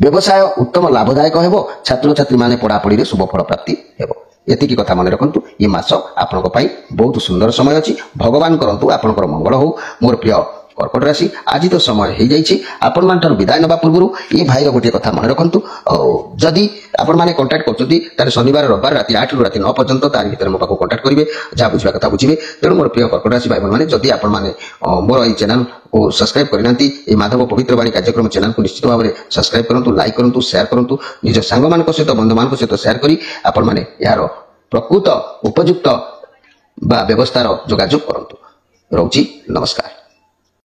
व्यवसाय उत्तम लाभदायक हेबो छात्र छात्री माने पढ़ापढ़ी रे शुभ फल प्राप्ति हेबो एतिकी कथा मन रखु ये मास आपन बहुत सुंदर समय अच्छी भगवान करंतु आपनकर मंगल हो मोर प्रिय कर्कट राशि आज तो समय हो जाइए आपण मान विदाय नवा पूर्व ये भाईर गोटे कथा मन रखु जदि आपण मैंने कंटाक्ट कर शनिवार रविवार राति 8 रु राति 9 पर्यंत तार भर मो पाक कंटाक्ट करेंगे जहाँ बुझा कथा बुझे तेणु मोर प्रिय कर्कट राशि भाई मैंने जदि आपण मैंने मोर ये चैनल को सब्सक्राइब करना माधव पवित्र वाणी कार्यक्रम चैनल को निश्चित भाव में सब्सक्राइब करूँ लाइक करूँ शेयर करूँ निज सांग मान सहित बंधु मान सहित शेयर कर आपण मैंने यार प्रकृत उपयुक्त व्यवस्थार जोगाजोग करूँ रोची नमस्कार।